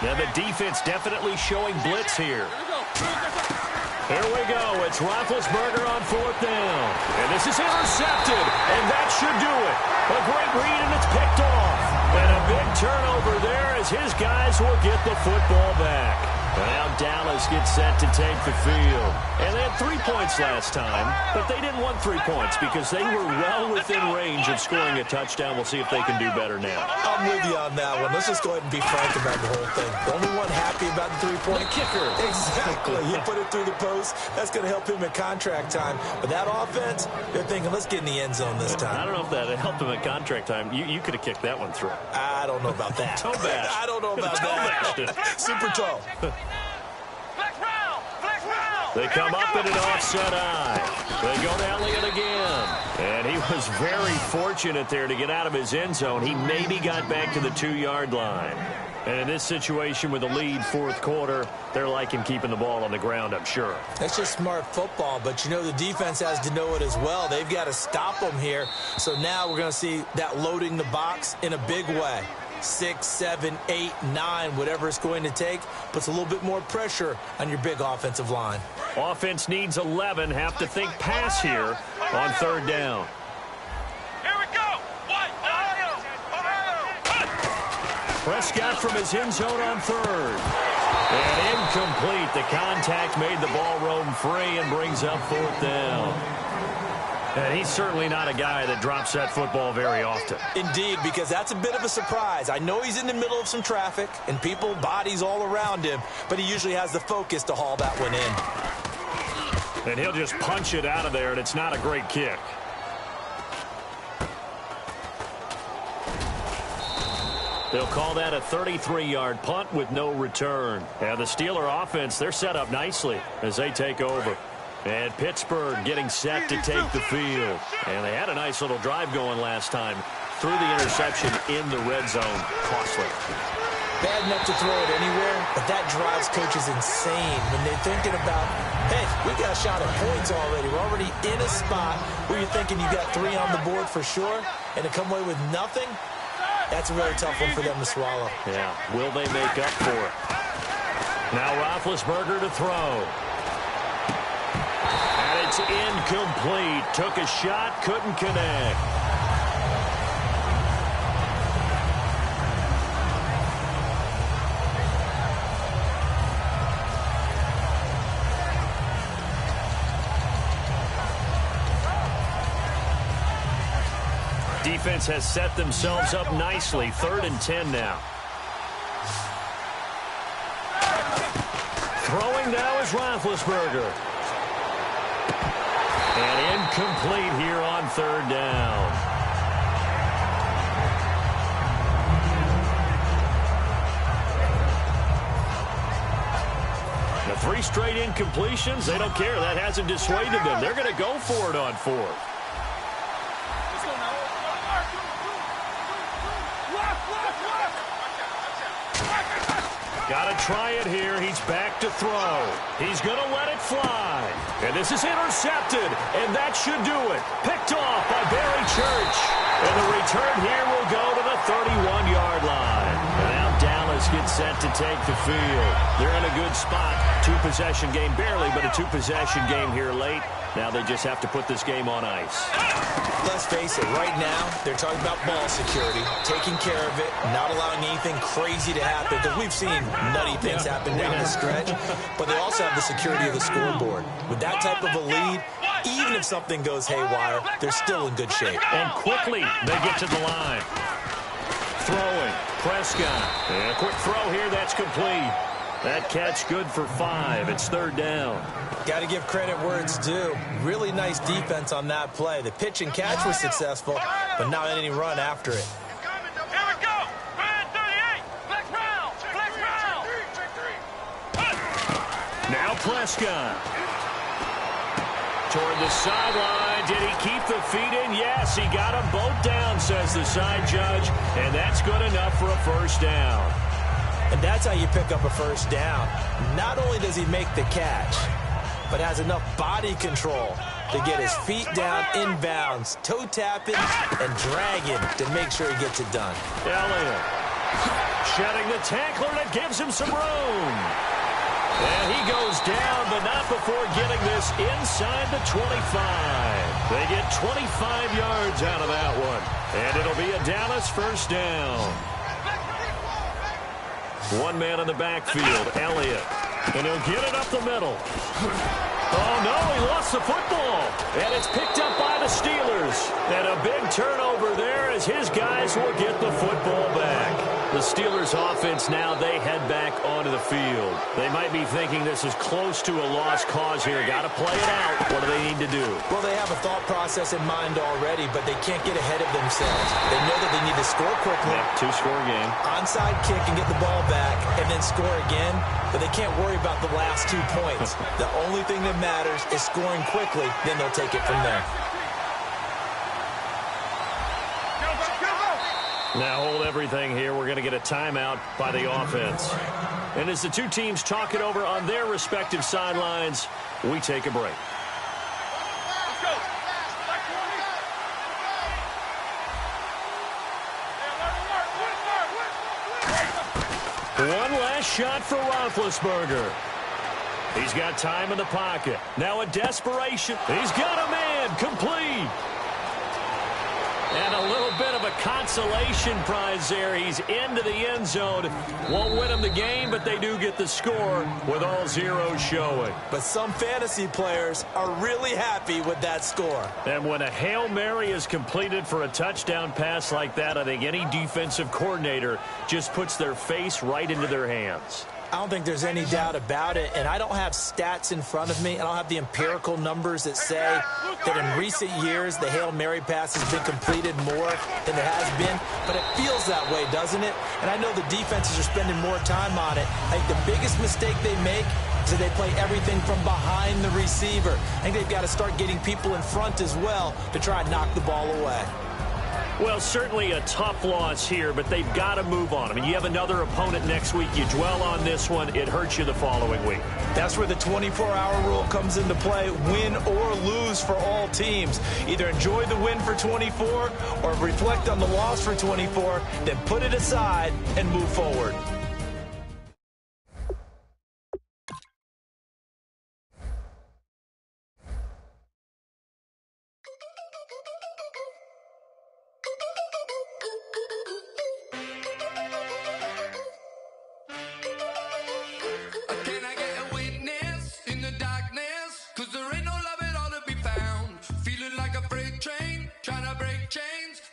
Now the defense definitely showing blitz here. Here we go. It's Roethlisberger on fourth down. And this is intercepted. And that should do it. A great read, and it's picked off. And a big turnover there as his guys will get the football back. Now Dallas gets set to take the field. And they had 3 points last time, but they didn't want 3 points because they were well within range of scoring a touchdown. We'll see if they can do better now. I'm with you on that one. Let's just go ahead and be frank about the whole thing. The only one happy about the 3-point kicker. Exactly. You put it through the post. That's going to help him at contract time. But that offense, they're thinking, let's get in the end zone this time. I don't know if that helped him at contract time. You could have kicked that one through. I don't know about that. Toe bash. I don't know about that. Super toe. They come up in an offset eye. They go to Elliott again. And he was very fortunate there to get out of his end zone. He maybe got back to the 2-yard line. And in this situation with the lead fourth quarter, they're liking keeping the ball on the ground, I'm sure. That's just smart football, but you know the defense has to know it as well. They've got to stop them here. So now we're going to see that loading the box in a big way. 6, 7, 8, 9, whatever it's going to take, puts a little bit more pressure on your big offensive line. Offense needs 11. Have to think pass here on third down. Here we go. Prescott from his end zone on third. And incomplete. The contact made the ball roam free and brings up fourth down. And he's certainly not a guy that drops that football very often. Indeed, because that's a bit of a surprise. I know he's in the middle of some traffic and people, bodies all around him, but he usually has the focus to haul that one in. And he'll just punch it out of there, and it's not a great kick. They'll call that a 33-yard punt with no return. And the Steeler offense, they're set up nicely as they take over. And Pittsburgh getting set to take the field. And they had a nice little drive going last time. Threw the interception in the red zone. Costly. Bad enough to throw it anywhere, but that drives coaches insane when they're thinking about, hey, we got a shot at points already. We're already in a spot where you're thinking you got 3 on the board for sure, and to come away with nothing, that's a really tough one for them to swallow. Yeah, will they make up for it? Now Roethlisberger to throw. And it's incomplete. Took a shot, couldn't connect. Defense has set themselves up nicely. 3rd and 10 now. Throwing now is Roethlisberger. And incomplete here on 3rd down. The 3 straight incompletions, they don't care. That hasn't dissuaded them. They're going to go for it on 4th. Got to try it here. He's back to throw. He's going to let it fly. And this is intercepted. And that should do it. Picked off by Barry Church. And the return here will go to the 31-yard line. And now Dallas gets set to take the field. They're in a good spot. 2-possession game, barely, but a 2-possession game here late. Now they just have to put this game on ice. Let's face it, right now, they're talking about ball security, taking care of it, not allowing anything crazy to happen, because we've seen nutty things happen down the stretch, but they also have the security of the scoreboard. With that type of a lead, even if something goes haywire, they're still in good shape. And quickly, they get to the line. Throwing, Prescott. And a quick throw here, that's complete. That catch good for 5. It's 3rd down. Got to give credit where it's due. Really nice defense on that play. The pitch and catch was successful, but not any run after it. Here we go. Man 38. Flex round. Flex round. Now Prescott. Toward the sideline. Did he keep the feet in? Yes, he got them both down, says the side judge. And that's good enough for a 1st down. And that's how you pick up a 1st down. Not only does he make the catch, but has enough body control to get his feet down inbounds, toe tapping, and dragging to make sure he gets it done. Elliott shedding the tackler that gives him some room. And he goes down, but not before getting this inside the 25. They get 25 yards out of that one. And it'll be a Dallas 1st down. 1 man in the backfield, Elliott. And he'll get it up the middle. Oh, no, he lost the football. And it's picked up by the Steelers. And a big turnover there as his guys will get the football back. The Steelers offense now, they head back onto the field. They might be thinking this is close to a lost cause here. Got to play it out. What do they need to do? Well, they have a thought process in mind already, but they can't get ahead of themselves. They know that they need to score quickly. Yeah, 2-score game. Onside kick and get the ball back and then score again, but they can't worry about the last 2 points. The only thing that matters is scoring quickly, then they'll take it from there. Now hold everything here. We're going to get a timeout by the offense. And as the 2 teams talk it over on their respective sidelines, we take a break. Let's go. One last shot for Roethlisberger. He's got time in the pocket. Now a desperation. He's got a man. Complete. And a little bit of a consolation prize there. He's into the end zone. Won't win him the game, but they do get the score with all zeros showing. But some fantasy players are really happy with that score. And when a Hail Mary is completed for a touchdown pass like that, I think any defensive coordinator just puts their face right into their hands. I don't think there's any doubt about it, and I don't have stats in front of me. I don't have the empirical numbers that say that in recent years the Hail Mary pass has been completed more than it has been, but it feels that way, doesn't it? And I know the defenses are spending more time on it. I think the biggest mistake they make is that they play everything from behind the receiver. I think they've got to start getting people in front as well to try and knock the ball away. Well, certainly a tough loss here, but they've got to move on. I mean, you have another opponent next week. You dwell on this one, it hurts you the following week. That's where the 24-hour rule comes into play, win or lose for all teams. Either enjoy the win for 24 or reflect on the loss for 24, then put it aside and move forward.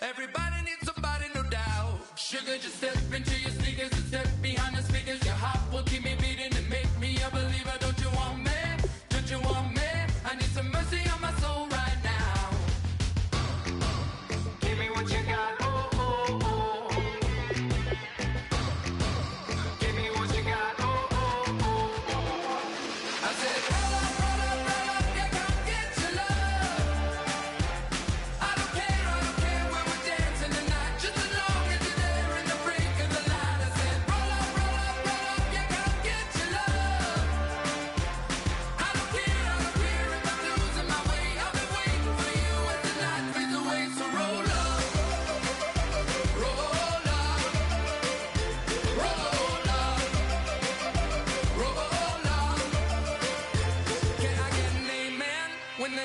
Everybody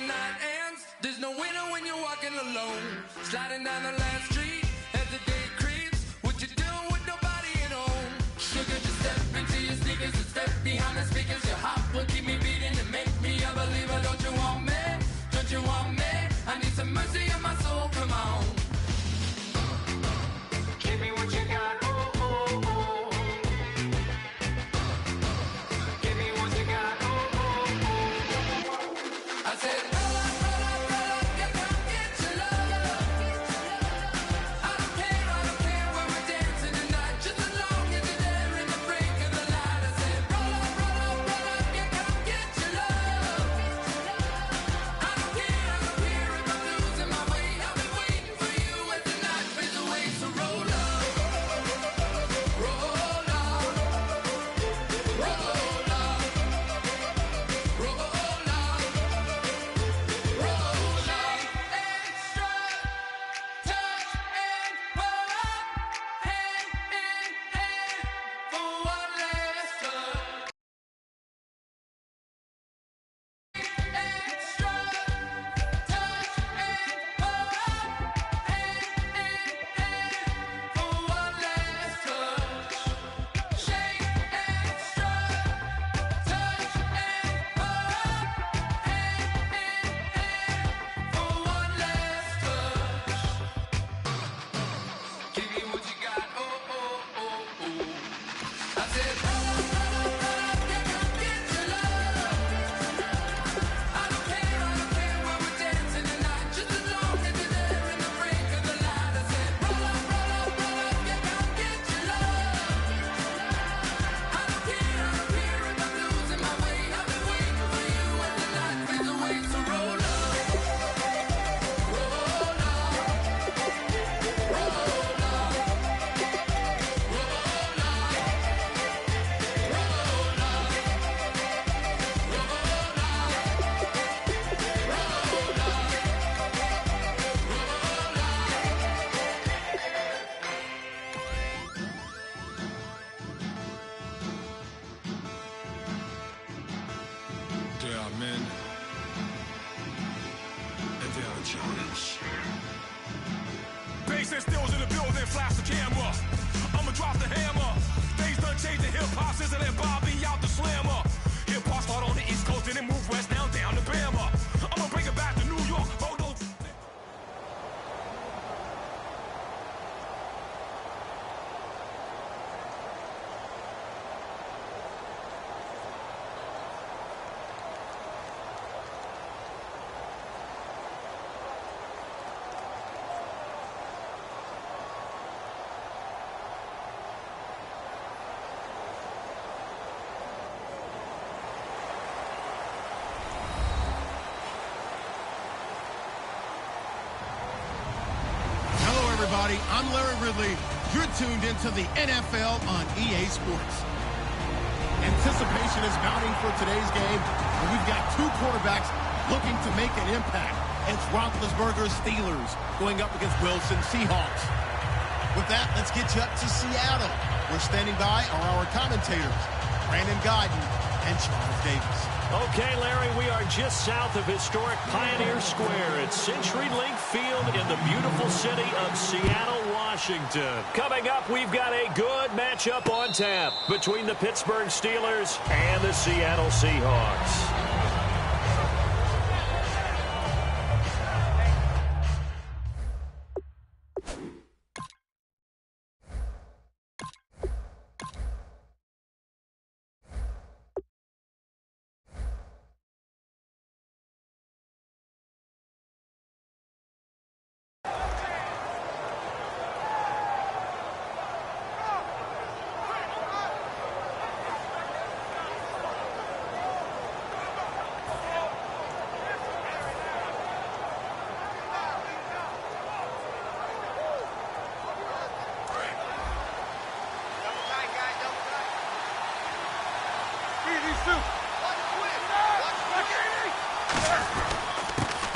night ends. There's no winner when you're walking alone. Sliding down the last street as the day creeps. What you doing with nobody at home? Sugar, just step into your sneakers and step behind the speakers. Your heart will keep me beating and make me a believer. Don't you want me? Don't you want me? I need some mercy in my soul, come on. Give me what you got, oh, oh, oh. Give me what you got, oh, oh, oh. I said, roll up, yeah, come get your love. I don't care where we're dancing tonight. Just as long as you're there in the break of the light. I said, roll up, yeah, come get your love. I don't care if I'm losing my way. I've been waiting for you as the night fades away. So roll up, roll up, roll up, roll up, roll up. Extra touch and pull up, hand in hand for one last touch. Extra touch and pull up, hand in hand for one last touch. Shake extra touch and pull up, hand in hand for one last touch. Give me what you got, oh, oh, oh, oh. I said, roll up, yeah, come get your love. I don't care where we're dancing tonight. Just as long as you're there in the break of the light. I said, roll up, yeah, come get your love. I don't care if I'm losing my way. I've been waiting for you as the night fades away. So roll up, roll up, roll up, roll up. Yeah, man. And they are challenge. Bass and stills in the building, flash the camera. I'ma drop the hammer. Things done changed in hip-hop since I let Bobby out the slammer. Hip-hop start on the East Coast and then move west down to Bama. I'ma bring it back to New York. Oh, no. Everybody, I'm Larry Ridley. You're tuned into the NFL on EA Sports. Anticipation is mounting for today's game, and we've got two quarterbacks looking to make an impact. It's Roethlisberger's Steelers going up against Wilson Seahawks. With that, let's get you up to Seattle. We're standing by are our commentators, Brandon Guyton and Charles Davis. Okay, Larry, we are just south of historic Pioneer Square at CenturyLink Field in the beautiful city of Seattle, Washington. Coming up, we've got a good matchup on tap between the Pittsburgh Steelers and the Seattle Seahawks.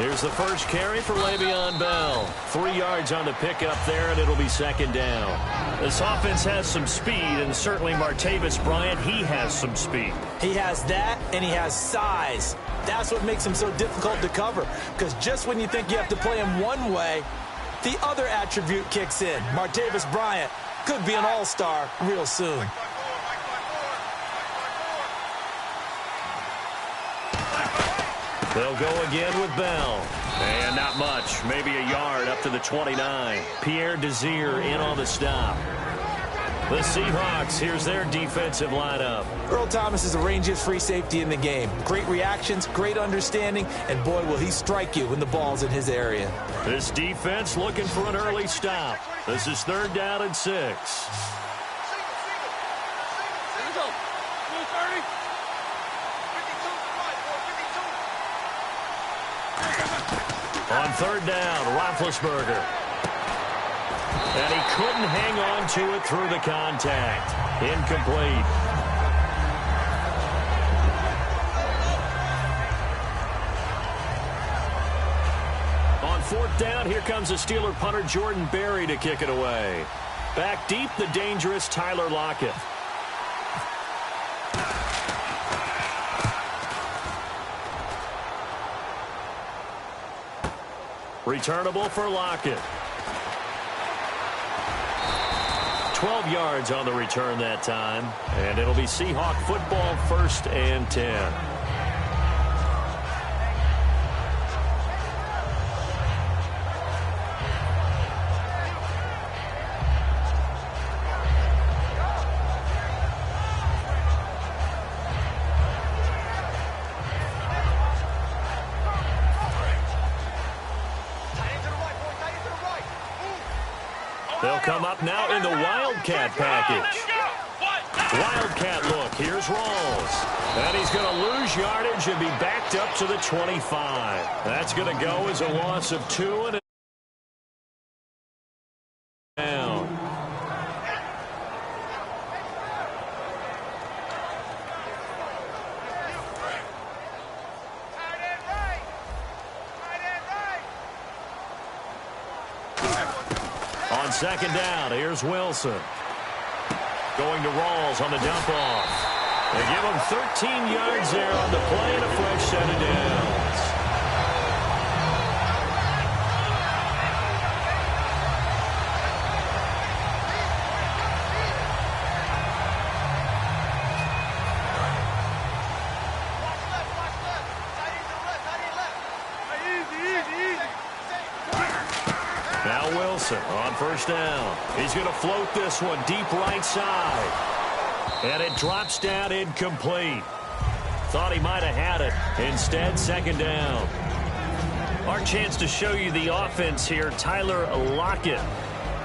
Here's the first carry for Le'Veon Bell. 3 yards on the pickup there, and it'll be second down. This offense has some speed, and certainly Martavis Bryant, he has some speed. He has that, and he has size. That's what makes him so difficult to cover, because just when you think you have to play him one way, the other attribute kicks in. Martavis Bryant could be an all-star real soon. They'll go again with Bell. And not much. Maybe a yard up to the 29. Pierre Desir in on the stop. The Seahawks, here's their defensive lineup. Earl Thomas is the rangiest free safety in the game. Great reactions, great understanding, and boy, will he strike you when the ball's in his area. This defense looking for an early stop. This is 3rd down and 6. On 3rd down, Roethlisberger. And he couldn't hang on to it through the contact. Incomplete. On 4th down, here comes the Steeler punter Jordan Berry to kick it away. Back deep, the dangerous Tyler Lockett. Returnable for Lockett. 12 yards on the return that time. And it'll be Seahawk football, 1st and 10. They'll come up now in the Wildcat package. Wildcat look. Here's Rawls. And he's going to lose yardage and be backed up to the 25. That's going to go as a loss of 2 and down. On 2nd down, here's Wilson. Going to Rawls on the dump off. They give him 13 yards there on the play and a fresh set of downs. Now Wilson on 1st down. He's going to float this one deep right side. And it drops down incomplete. Thought he might have had it. Instead, 2nd down. Our chance to show you the offense here, Tyler Lockett.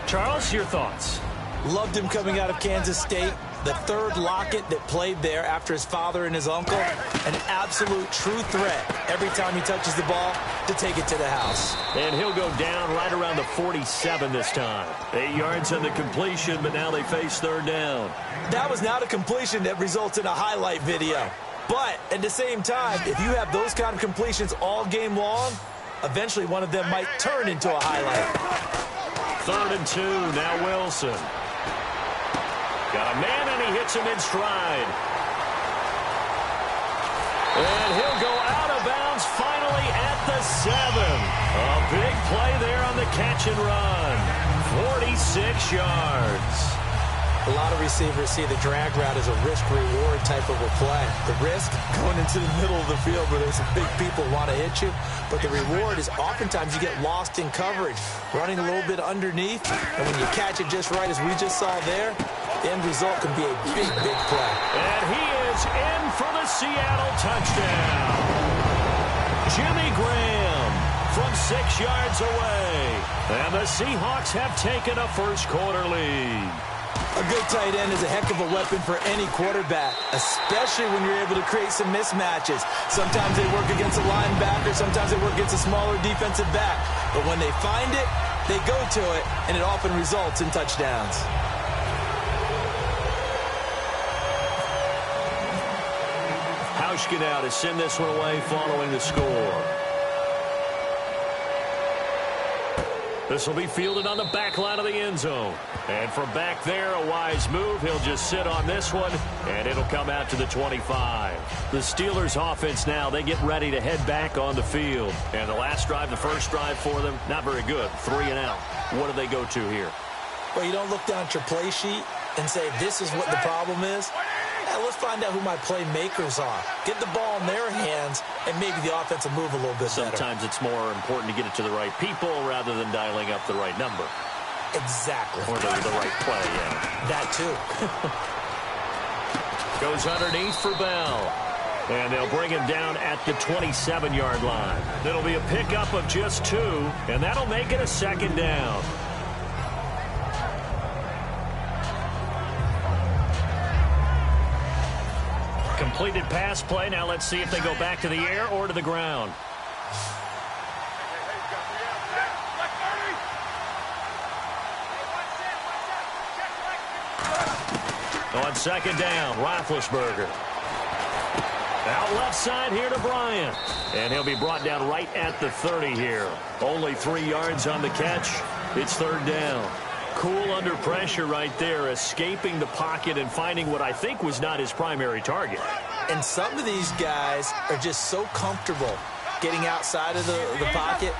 Charles, your thoughts? Loved him coming out of Kansas State. The 3rd Lockett that played there after his father and his uncle. An absolute true threat every time he touches the ball to take it to the house. And he'll go down right around the 47 this time. 8 yards on the completion, but now they face 3rd down. That was not a completion that results in a highlight video. But at the same time, if you have those kind of completions all game long, eventually one of them might turn into a highlight. 3rd and 2, now Wilson. Got a man, and he hits him in stride. And he'll go out of bounds finally at the 7. A big play there on the catch and run. 46 yards. A lot of receivers see the drag route as a risk-reward type of a play. The risk going into the middle of the field where there's some big people who want to hit you. But the reward is oftentimes you get lost in coverage, running a little bit underneath. And when you catch it just right, as we just saw there, the end result can be a big, big play. And he is in for the Seattle touchdown. Jimmy Graham from 6 yards away. And the Seahawks have taken a first-quarter lead. A good tight end is a heck of a weapon for any quarterback, especially when you're able to create some mismatches. Sometimes they work against a linebacker, sometimes they work against a smaller defensive back. But when they find it, they go to it, and it often results in touchdowns. Hauschka now to send this one away following the score. This will be fielded on the back line of the end zone. And from back there, a wise move. He'll just sit on this one, and it'll come out to the 25. The Steelers' offense now, they get ready to head back on the field. And the last drive, the first drive for them, not very good. 3 and out. What do they go to here? Well, you don't look down at your play sheet and say, this is what the problem is. Hey, let's find out who my playmakers are. Get the ball in their hands, and maybe the offense will move a little bit better. Sometimes it's more important to get it to the right people rather than dialing up the right number. Exactly. Or the right play, yeah. That too. Goes underneath for Bell. And they'll bring him down at the 27-yard line. It'll be a pickup of just 2, and that'll make it a second down. Completed pass play. Now let's see if they go back to the air or to the ground. On second down, Roethlisberger. Out left side here to Bryant. And he'll be brought down right at the 30 here. Only 3 yards on the catch. It's third down. Cool under pressure right there, escaping the pocket and finding what I think was not his primary target. And some of these guys are just so comfortable getting outside of the pocket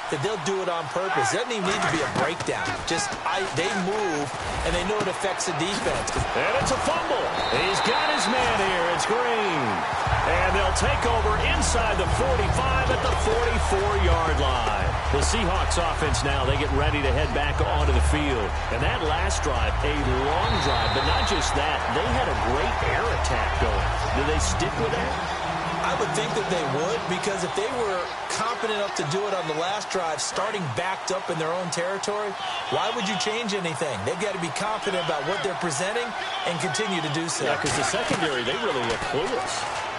that they'll do it on purpose. It doesn't even need to be a breakdown. Just they move, and they know it affects the defense. And it's a fumble. He's got his man here. It's Green. And they'll take over inside the 45 at the 44-yard line. The Seahawks offense now, they get ready to head back onto the field. And that last drive, a long drive, but not just that. They had a great air attack going. Do they stick with that? I would think that they would, because if they were confident enough to do it on the last drive, starting backed up in their own territory, why would you change anything? They've got to be confident about what they're presenting and continue to do so. Yeah, because the secondary, they really look clueless.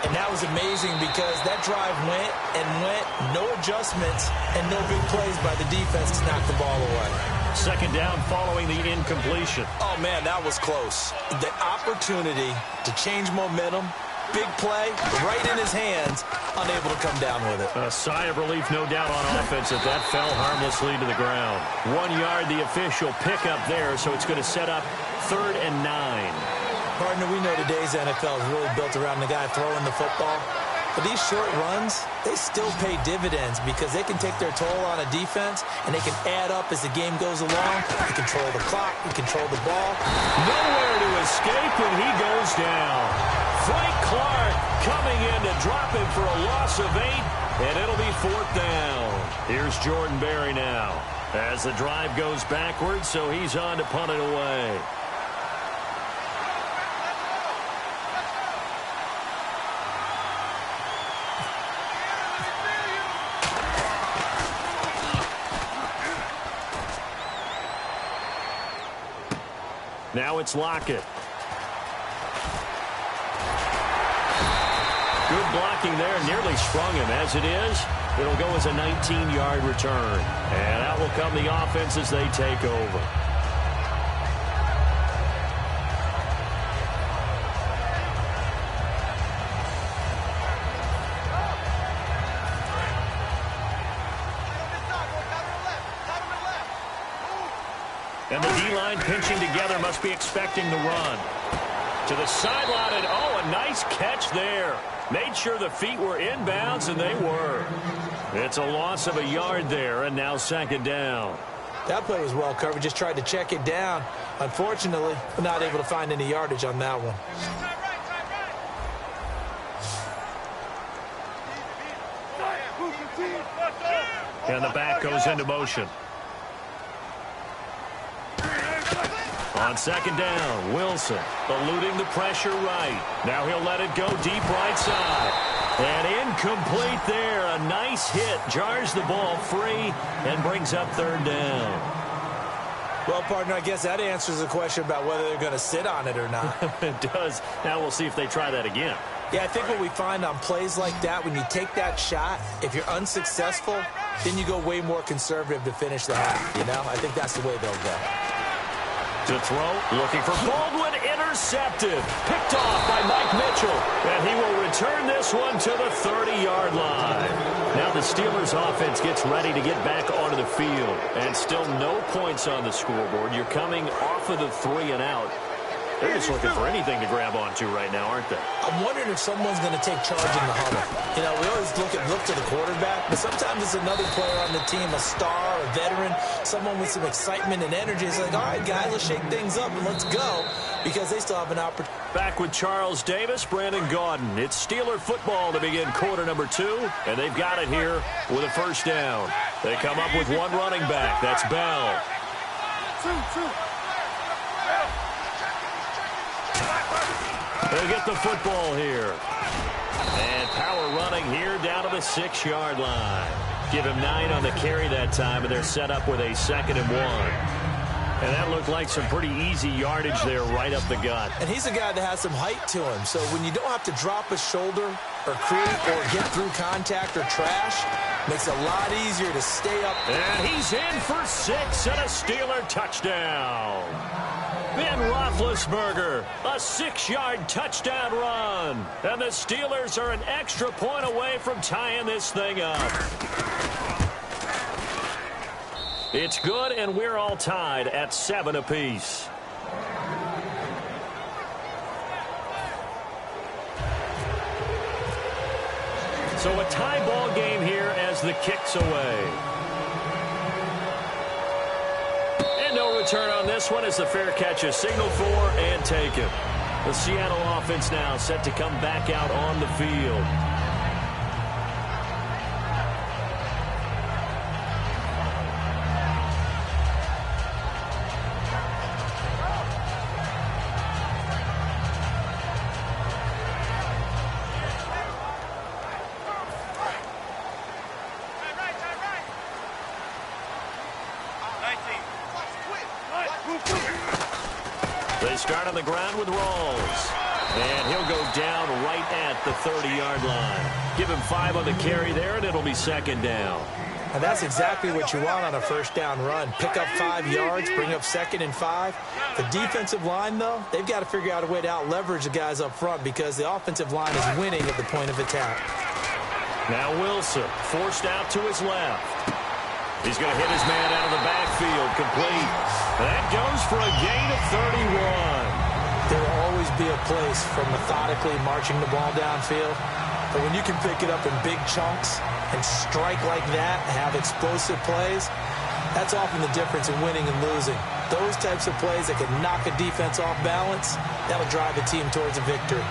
And that was amazing because that drive went and went, no adjustments, and no big plays by the defense to knock the ball away. Second down following the incompletion. Oh, man, that was close. The opportunity to change momentum, big play, right in his hands, unable to come down with it. A sigh of relief, no doubt, on offense if that fell harmlessly to the ground. 1 yard, the official pickup there, so it's going to set up 3rd and 9. Partner, we know today's NFL is really built around the guy throwing the football. But these short runs, they still pay dividends because they can take their toll on a defense, and they can add up as the game goes along. They control the clock, they control the ball. Nowhere to escape, and he goes down. Frank Clark coming in to drop him for a loss of 8, and it'll be 4th down. Here's Jordan Berry now as the drive goes backwards, so he's on to punt it away. Now it's Lockett. Good blocking there, nearly sprung him. As it is, it'll go as a 19-yard return. And out will come the offense as they take over. And the D-line pinching together, must be expecting the run. To the sideline, and oh, a nice catch there. Made sure the feet were inbounds, and they were. It's a loss of a yard there, and now second down. That play was well covered, just tried to check it down. Unfortunately, we're not able to find any yardage on that one. And the back goes into motion. On second down, Wilson eluding the pressure right. Now he'll let it go deep right side. And incomplete there. A nice hit. Jars the ball free and brings up third down. Well, partner, I guess that answers the question about whether they're going to sit on it or not. It does. Now we'll see if they try that again. Yeah, I think what we find on plays like that, when you take that shot, if you're unsuccessful, then you go way more conservative to finish the half. You know, I think that's the way they'll go. To throw, looking for Baldwin, intercepted. Picked off by Mike Mitchell. And he will return this one to the 30-yard line. Now the the Steelers offense gets ready to get back onto the field. And still no points on the scoreboard. You're coming off of the 3 and out. They're just looking for anything to grab onto right now, aren't they? I'm wondering if someone's going to take charge in the huddle. You know, we always look to the quarterback, but sometimes it's another player on the team, a star, a veteran, someone with some excitement and energy. It's like, all right, guys, let's shake things up and let's go, because they still have an opportunity. Back with Charles Davis, Brandon Gaudin. It's Steeler football to begin quarter number 2, and they've got it here with a first down. They come up with one running back. That's Bell. They get the football here. And power running here down to the 6-yard line. Give him 9 on the carry that time, and they're set up with a 2nd and 1. And that looked like some pretty easy yardage there right up the gut. And he's a guy that has some height to him. So when you don't have to drop a shoulder or create or get through contact or trash, makes it a lot easier to stay up. And he's in for 6 and a Steeler touchdown. Ben Roethlisberger, a 6-yard touchdown run. And the Steelers are an extra point away from tying this thing up. It's good, and we're all tied at 7 apiece. So a tie ball game here as the kick's away. And no return on this one as the fair catch is signaled for and taken. The Seattle offense now set to come back out on the field. They start on the ground with Rawls. And he'll go down right at the 30-yard line. Give him 5 on the carry there, and it'll be 2nd down. And that's exactly what you want on a first down run. Pick up 5 yards, bring up 2nd and 5. The defensive line, though, they've got to figure out a way to out-leverage the guys up front because the offensive line is winning at the point of attack. Now Wilson forced out to his left. He's going to hit his man out of the backfield, complete. That goes for a gain of 31. There will always be a place for methodically marching the ball downfield. But when you can pick it up in big chunks and strike like that, have explosive plays, that's often the difference in winning and losing. Those types of plays that can knock a defense off balance, that'll drive a team towards a victory.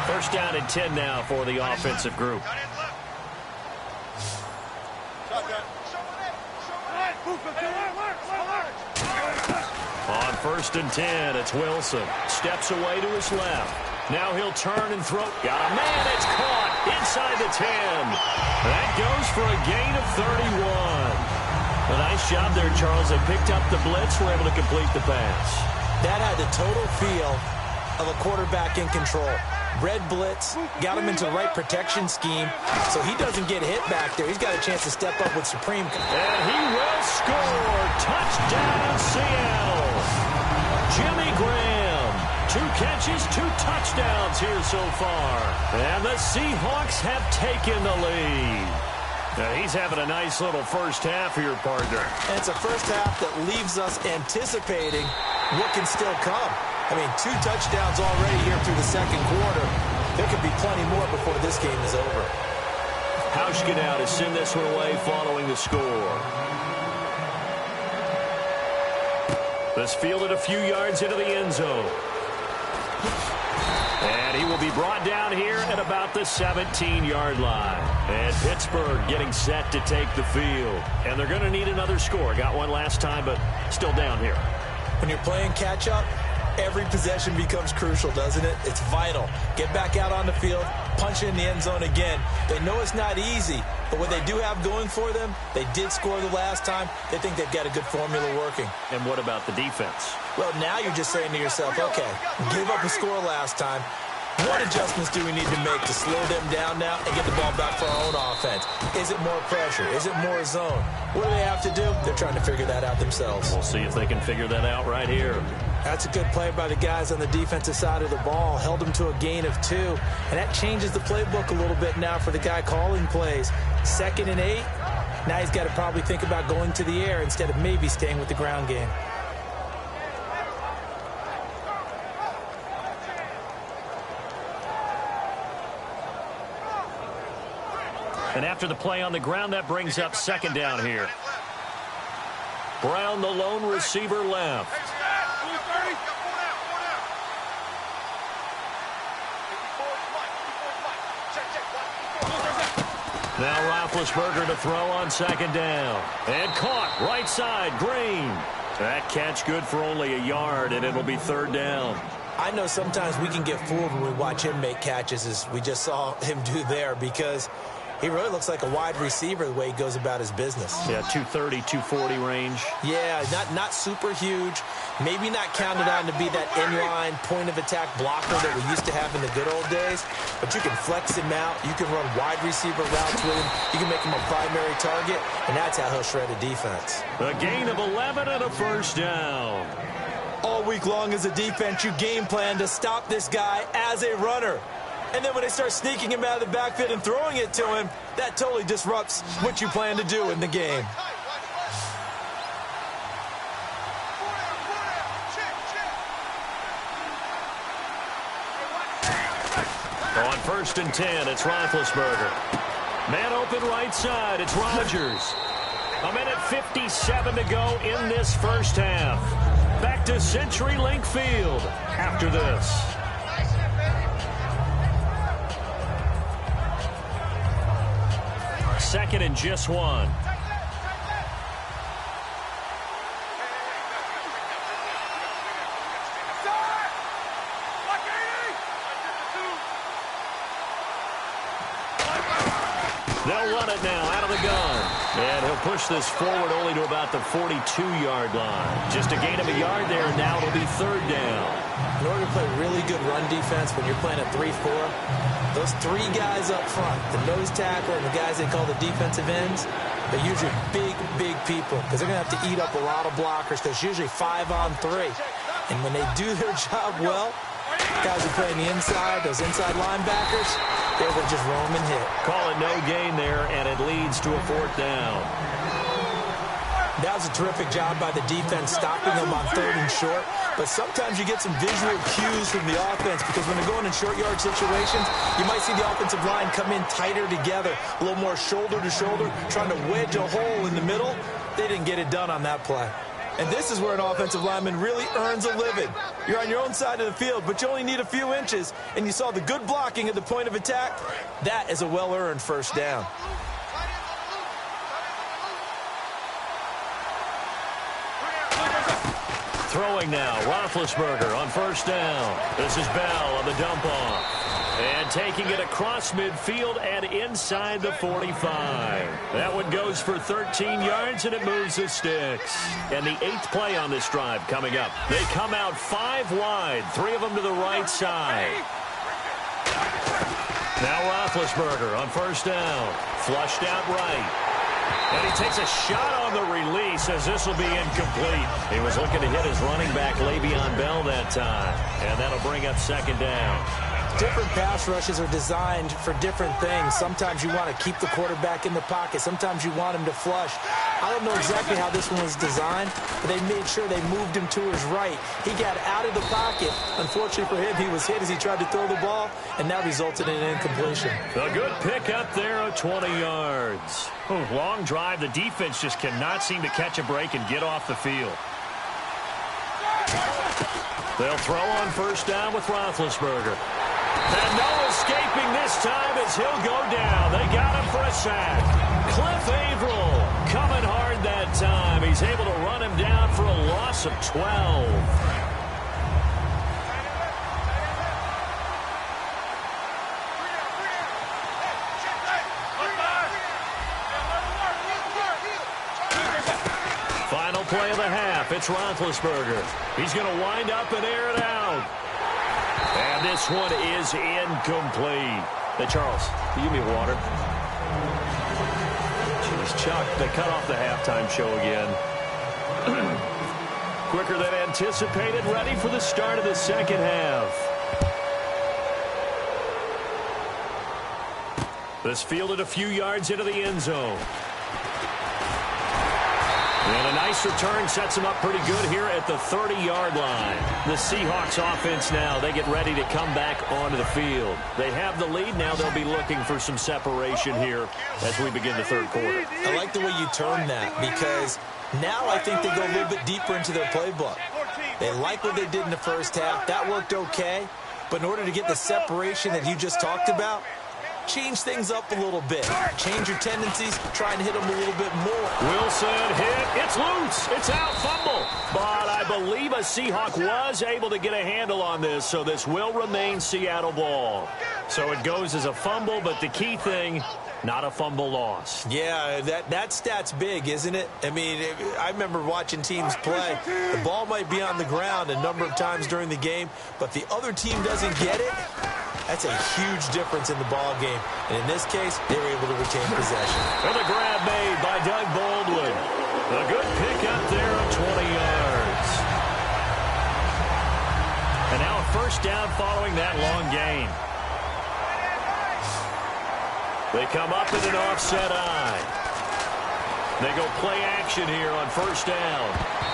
First down and 10 now for the offensive group. On 1st and 10, it's Wilson. Steps away to his left. Now he'll turn and throw. Got a man. It's caught inside the 10. That goes for a gain of 31. A nice job there, Charles. They picked up the blitz, were able to complete the pass. That had the total feel of a quarterback in control. Red blitz, got him into the right protection scheme, so he doesn't get hit back there. He's got a chance to step up with supreme. And he will score. Touchdown, Seattle. Jimmy Graham. 2 catches, 2 touchdowns here so far. And the Seahawks have taken the lead. Now he's having a nice little first half here, partner. And it's a first half that leaves us anticipating what can still come. I mean, 2 touchdowns already here through the 2nd quarter. There could be plenty more before this game is over. Hauschka now to send this one away following the score. This fielded a few yards into the end zone. And he will be brought down here at about the 17-yard line. And Pittsburgh getting set to take the field. And they're going to need another score. Got one last time, but still down here. When you're playing catch-up, every possession becomes crucial, doesn't it? It's vital. Get back out on the field, punch in the end zone again. They know it's not easy, but what they do have going for them, they did score the last time. They think they've got a good formula working. And what about the defense? Well, now you're just saying to yourself, okay, give up a score last time. What adjustments do we need to make to slow them down now and get the ball back for our own offense? Is it more pressure? Is it more zone? What do they have to do? They're trying to figure that out themselves. We'll see if they can figure that out right here. That's a good play by the guys on the defensive side of the ball. Held them to a gain of 2. And that changes the playbook a little bit now for the guy calling plays. 2nd and 8. Now he's got to probably think about going to the air instead of maybe staying with the ground game. And after the play on the ground, that brings up 2nd down here. Brown, the lone receiver, left. Now Roethlisberger to throw on 2nd down. And caught right side, Green. That catch good for only a yard, and it'll be 3rd down. I know sometimes we can get fooled when we watch him make catches, as we just saw him do there, because he really looks like a wide receiver the way he goes about his business. Yeah, 230, 240 range. Yeah, not super huge. Maybe not counted on to be that inline point-of-attack blocker that we used to have in the good old days. But you can flex him out. You can run wide receiver routes with him. You can make him a primary target, and that's how he'll shred a defense. A gain of 11 and a 1st down. All week long as a defense, you game plan to stop this guy as a runner. And then when they start sneaking him out of the backfield and throwing it to him, that totally disrupts what you plan to do in the game. On 1st and 10, it's Roethlisberger. Man open right side, it's Rodgers. A minute 57 to go in this first half. Back to CenturyLink Field after this. Second and just 1. They'll run it now out of the gun. And he'll push this forward only to about the 42-yard line. Just a gain of a yard there, and now it'll be 3rd down. In order to play really good run defense when you're playing a 3-4, those 3 guys up front, the nose tackle and the guys they call the defensive ends, they're usually big people because they're going to have to eat up a lot of blockers because it's usually 5-on-3. And when they do their job well, guys who play on the inside, those inside linebackers, they're able to just roam and hit. Call it no gain there, and it leads to a 4th down. That was a terrific job by the defense stopping them on 3rd and short. But sometimes you get some visual cues from the offense because when they're going in short yard situations, you might see the offensive line come in tighter together, a little more shoulder to shoulder, trying to wedge a hole in the middle. They didn't get it done on that play. And this is where an offensive lineman really earns a living. You're on your own side of the field, but you only need a few inches, and you saw the good blocking at the point of attack. That is a well-earned 1st down. Throwing now, Roethlisberger on 1st down. This is Bell on the dump off. And taking it across midfield and inside the 45. That one goes for 13 yards, and it moves the sticks. And the 8th play on this drive coming up. They come out 5 wide, 3 of them to the right side. Now Roethlisberger on 1st down. Flushed out right. And he takes a shot on the release as this will be incomplete. He was looking to hit his running back, Le'Veon Bell, that time. And that'll bring up 2nd down. Different pass rushes are designed for different things. Sometimes you want to keep the quarterback in the pocket. Sometimes you want him to flush. I don't know exactly how this one was designed, but they made sure they moved him to his right. He got out of the pocket. Unfortunately for him, he was hit as he tried to throw the ball, and that resulted in an incompletion. A good pick up there of 20 yards. Long drive. The defense just cannot seem to catch a break and get off the field. They'll throw on 1st down with Roethlisberger. And no escaping this time as he'll go down. They got him for a sack. Cliff Averill coming hard that time. He's able to run him down for a loss of 12. Final play of the half. It's Roethlisberger. He's going to wind up and air it out. And this one is incomplete. Hey, Charles, can you give me water? Jeez, Chuck, they cut off the halftime show again. Quicker than anticipated, ready for the start of the second half. This fielded a few yards into the end zone. And a nice return sets them up pretty good here at the 30-yard line. The Seahawks offense now, they get ready to come back onto the field. They have the lead. Now they'll be looking for some separation here as we begin the third quarter. I like the way you turn that because now I think they go a little bit deeper into their playbook. They like what they did in the first half. That worked okay. But in order to get the separation that you just talked about, change things up a little bit. Change your tendencies. Try and hit them a little bit more. Wilson hit. It's loose. It's out. Fumble. But I believe a Seahawk was able to get a handle on this, so this will remain Seattle ball. So it goes as a fumble, but the key thing, not a fumble loss. Yeah, that stat's big, isn't it? I mean, I remember watching teams play. The ball might be on the ground a number of times during the game, but the other team doesn't get it. That's a huge difference in the ball game. And in this case, they were able to retain possession. And a grab made by Doug Baldwin. A good pick up there of 20 yards. And now a first down following that long gain. They come up in an offset eye. They go play action here on first down.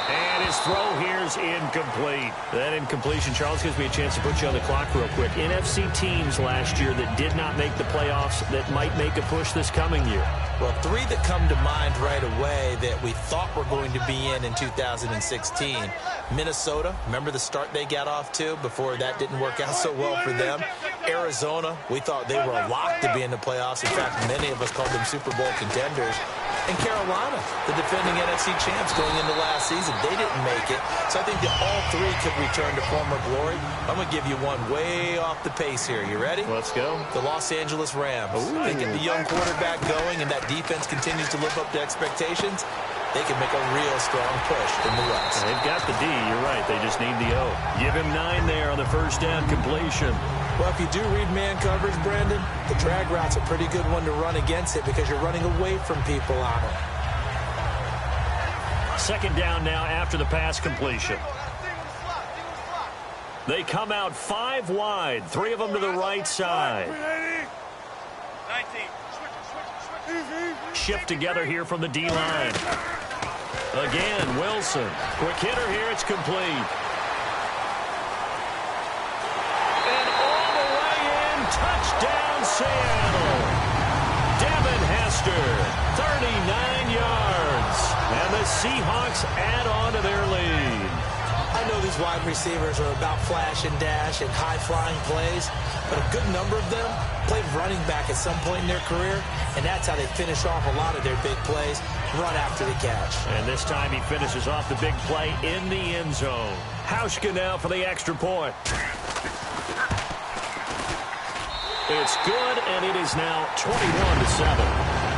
And his throw here is incomplete. That incompletion, Charles, gives me a chance to put you on the clock real quick. NFC teams last year that did not make the playoffs that might make a push this coming year. Well, three that come to mind right away that we thought were going to be in 2016. Minnesota, remember the start they got off to before that didn't work out so well for them. Arizona, we thought they were a lock to be in the playoffs. In fact, many of us called them Super Bowl contenders. And Carolina, the defending NFC champs going into last season, they didn't make it. So I think that all three could return to former glory. I'm going to give you one way off the pace here. You ready? Let's go. The Los Angeles Rams. They get the young quarterback going, and that defense continues to live up to expectations. They can make a real strong push in the West. They've got the D. You're right. They just need the O. Give him 9 there on the first down completion. Well, if you do read man coverage, Brandon, the drag route's a pretty good one to run against it because you're running away from people on it. Second down now after the pass completion. They come out 5 wide, 3 of them to the right side. 19. Shift together here from the D-line. Again, Wilson. Quick hitter here, it's complete. And all the way in, touchdown Seattle. Devin Hester, 39 yards. And the Seahawks add on to their lead. I know these wide receivers are about flash and dash and high-flying plays, but a good number of them played running back at some point in their career, and that's how they finish off a lot of their big plays, run after the catch. And this time he finishes off the big play in the end zone. Hauschka now for the extra point. It's good, and it is now 21-7.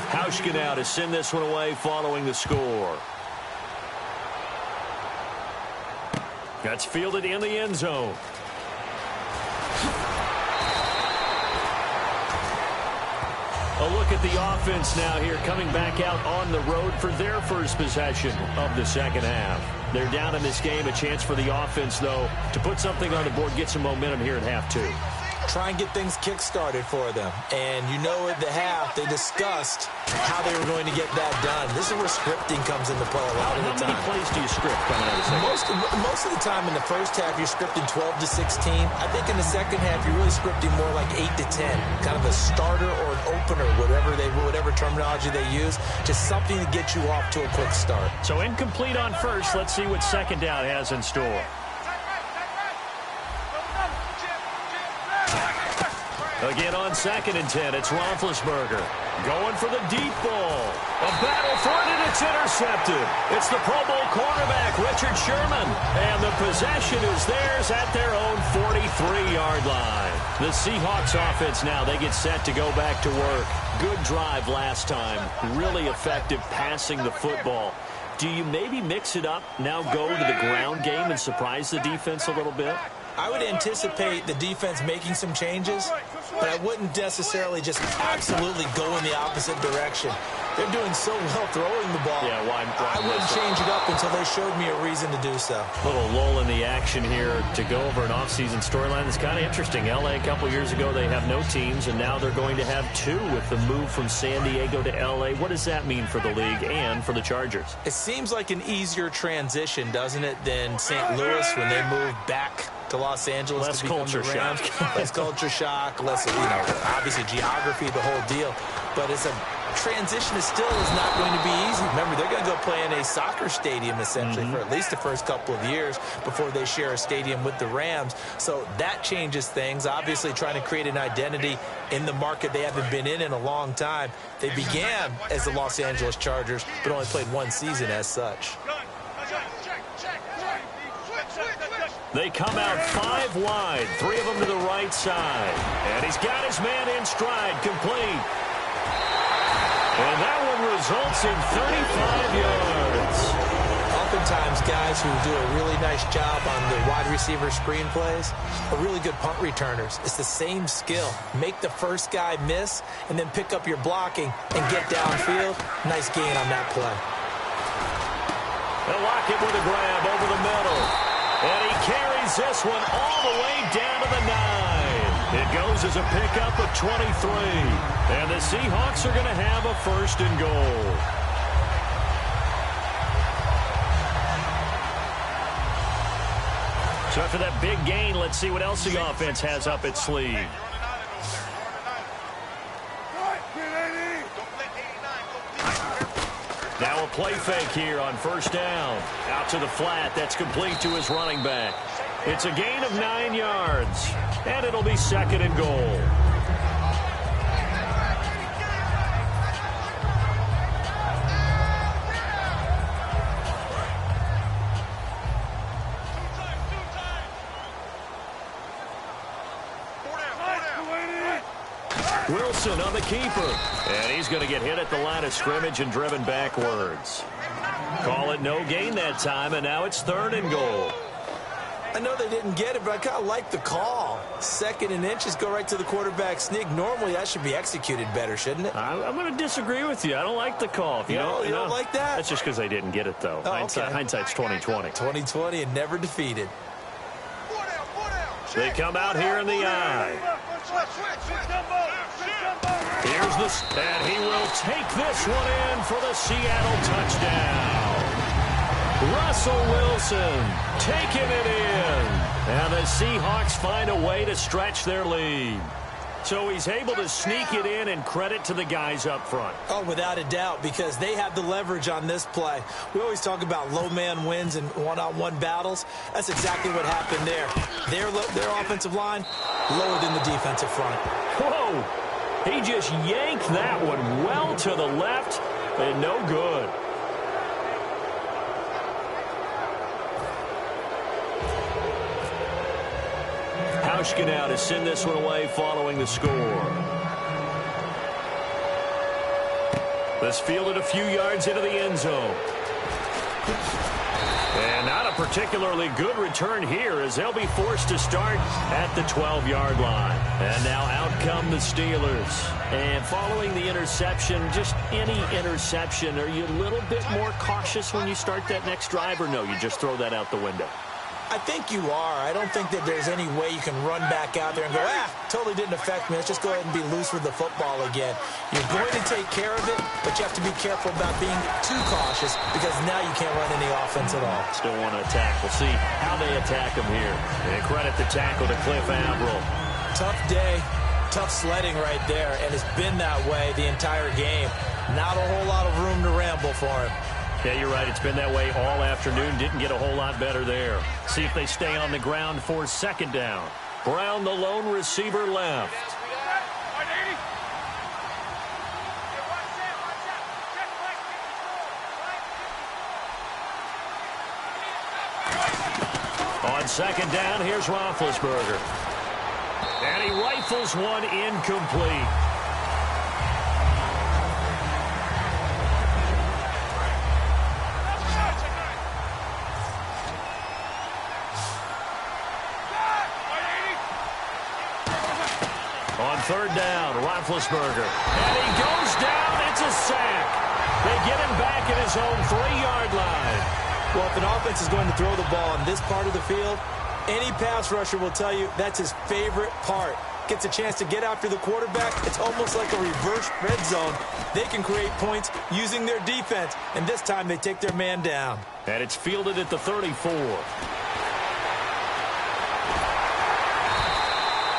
Hauschka now to send this one away following the score. That's fielded in the end zone. A look at the offense now here, coming back out on the road for their first possession of the second half. They're down in this game. A chance for the offense, though, to put something on the board, get some momentum here at half 2. Try and get things kick-started for them. And you know at the half, they discussed how they were going to get that done. This is where scripting comes into play a lot of the time. How many plays do you script coming out of the second? Most of the time in the first half, you're scripting 12 to 16. I think in the second half, you're really scripting more like 8 to 10. Kind of a starter or an opener, whatever terminology they use. Just something to get you off to a quick start. So incomplete on first. Let's see what second down has in store. Again on 2nd and 10, it's Roethlisberger. Going for the deep ball. A battle for it, and it's intercepted. It's the Pro Bowl cornerback, Richard Sherman. And the possession is theirs at their own 43-yard line. The Seahawks offense now, they get set to go back to work. Good drive last time. Really effective passing the football. Do you maybe mix it up, now go to the ground game and surprise the defense a little bit? I would anticipate the defense making some changes, but I wouldn't necessarily just absolutely go in the opposite direction. They're doing so well throwing the ball. Yeah, why I wouldn't change it up until they showed me a reason to do so. Little lull in the action here to go over an offseason storyline that's kind of interesting. L.A. a couple years ago, they have no teams, and now they're going to have two with the move from San Diego to L.A. What does that mean for the league and for the Chargers? It seems like an easier transition, doesn't it, than St. Louis when they moved back to Los Angeles. Less to become culture the Rams. shock. Less culture shock, less, obviously geography, the whole deal. But it's a transition is not going to be easy. Remember, they're going to go play in a soccer stadium, essentially, for at least the first couple of years before they share a stadium with the Rams. So that changes things. Obviously, trying to create an identity in the market they haven't been in a long time. They began as the Los Angeles Chargers, but only played one season as such. They come out 5 wide, 3 of them to the right side. And he's got his man in stride, complete. And that one results in 35 yards. Oftentimes, guys who do a really nice job on the wide receiver screen plays are really good punt returners. It's the same skill. Make the first guy miss and then pick up your blocking and get downfield. Nice gain on that play. They'll lock it with a grab over the middle. And he carries this one all the way down to the 9. It goes as a pickup of 23. And the Seahawks are going to have a 1st and goal. So after that big gain, let's see what else the offense has up its sleeve. Now a play fake here on 1st down. Out to the flat. That's complete to his running back. It's a gain of 9 yards. And it'll be 2nd and goal. Wilson on the keeper. And he's going to get hit at the line of scrimmage and driven backwards. Call it no gain that time, and now it's 3rd and goal. I know they didn't get it, but I kind of like the call. 2nd and inches, go right to the quarterback sneak. Normally, that should be executed better, shouldn't it? I'm going to disagree with you. I don't like the call. If you don't like that? That's just because they didn't get it, though. Oh, okay. Hindsight's 20/20. 20/20 and never defeated. They come out here in the eye. Here's the, and he will take this one in for the Seattle touchdown. Russell Wilson taking it in. And the Seahawks find a way to stretch their lead. So he's able to sneak it in, and credit to the guys up front. Oh, without a doubt, because they have the leverage on this play. We always talk about low man wins in one-on-one battles. That's exactly what happened there. Their offensive line lower than the defensive front. Whoa! He just yanked that one well to the left, and no good. Hauschka now to send this one away following the score. This fielded a few yards into the end zone. And not a particularly good return here, as they'll be forced to start at the 12-yard line. And now out come the Steelers. And following the interception, just any interception, are you a little bit more cautious when you start that next drive, or no, you just throw that out the window? I think you are. I don't think that there's any way you can run back out there and go, totally didn't affect me. Let's just go ahead and be loose with the football again. You're going to take care of it, but you have to be careful about being too cautious, because now you can't run any offense at all. Still want to attack. We'll see how they attack him here. And credit the tackle to Cliff Averill. Tough day, tough sledding right there, and it's been that way the entire game. Not a whole lot of room to ramble for him. Yeah, you're right. It's been that way all afternoon. Didn't get a whole lot better there. See if they stay on the ground for 2nd down. Brown, the lone receiver, left. On second down, here's Roethlisberger. And he rifles one incomplete. On third down, Roethlisberger. And he goes down. It's a sack. They get him back at his own 3-yard line. Well, if an offense is going to throw the ball on this part of the field, any pass rusher will tell you that's his favorite part. Gets a chance to get after the quarterback. It's almost like a reverse red zone. They can create points using their defense, and this time they take their man down. And it's fielded at the 34.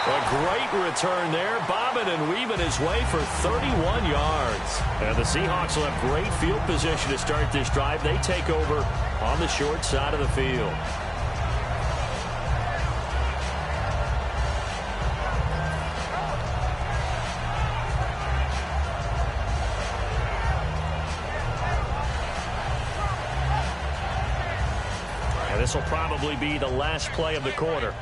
A great return there, bobbing and weaving his way for 31 yards. And the Seahawks will have great field position to start this drive. They take over on the short side of the field. And this will probably be the last play of the quarter.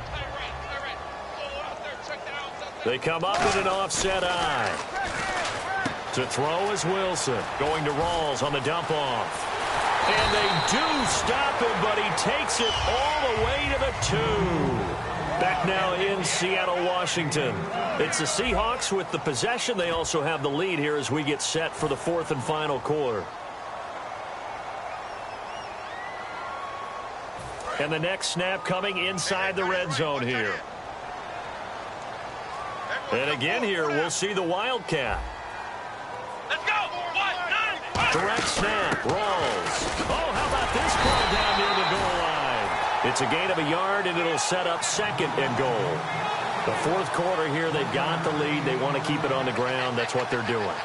They come up in an offset eye. To throw is Wilson. Going to Rawls on the dump-off. And they do stop him, but he takes it all the way to the 2. Back now in Seattle, Washington. It's the Seahawks with the possession. They also have the lead here as we get set for the 4th and final quarter. And the next snap coming inside the red zone here. And again here, we'll see the Wildcat. Let's go! 1, 9, Direct snap, Rawls. Oh, how about this call down near the goal line? It's a gain of a yard, and it'll set up 2nd and goal. The 4th quarter here, they've got the lead. They want to keep it on the ground. That's what they're doing.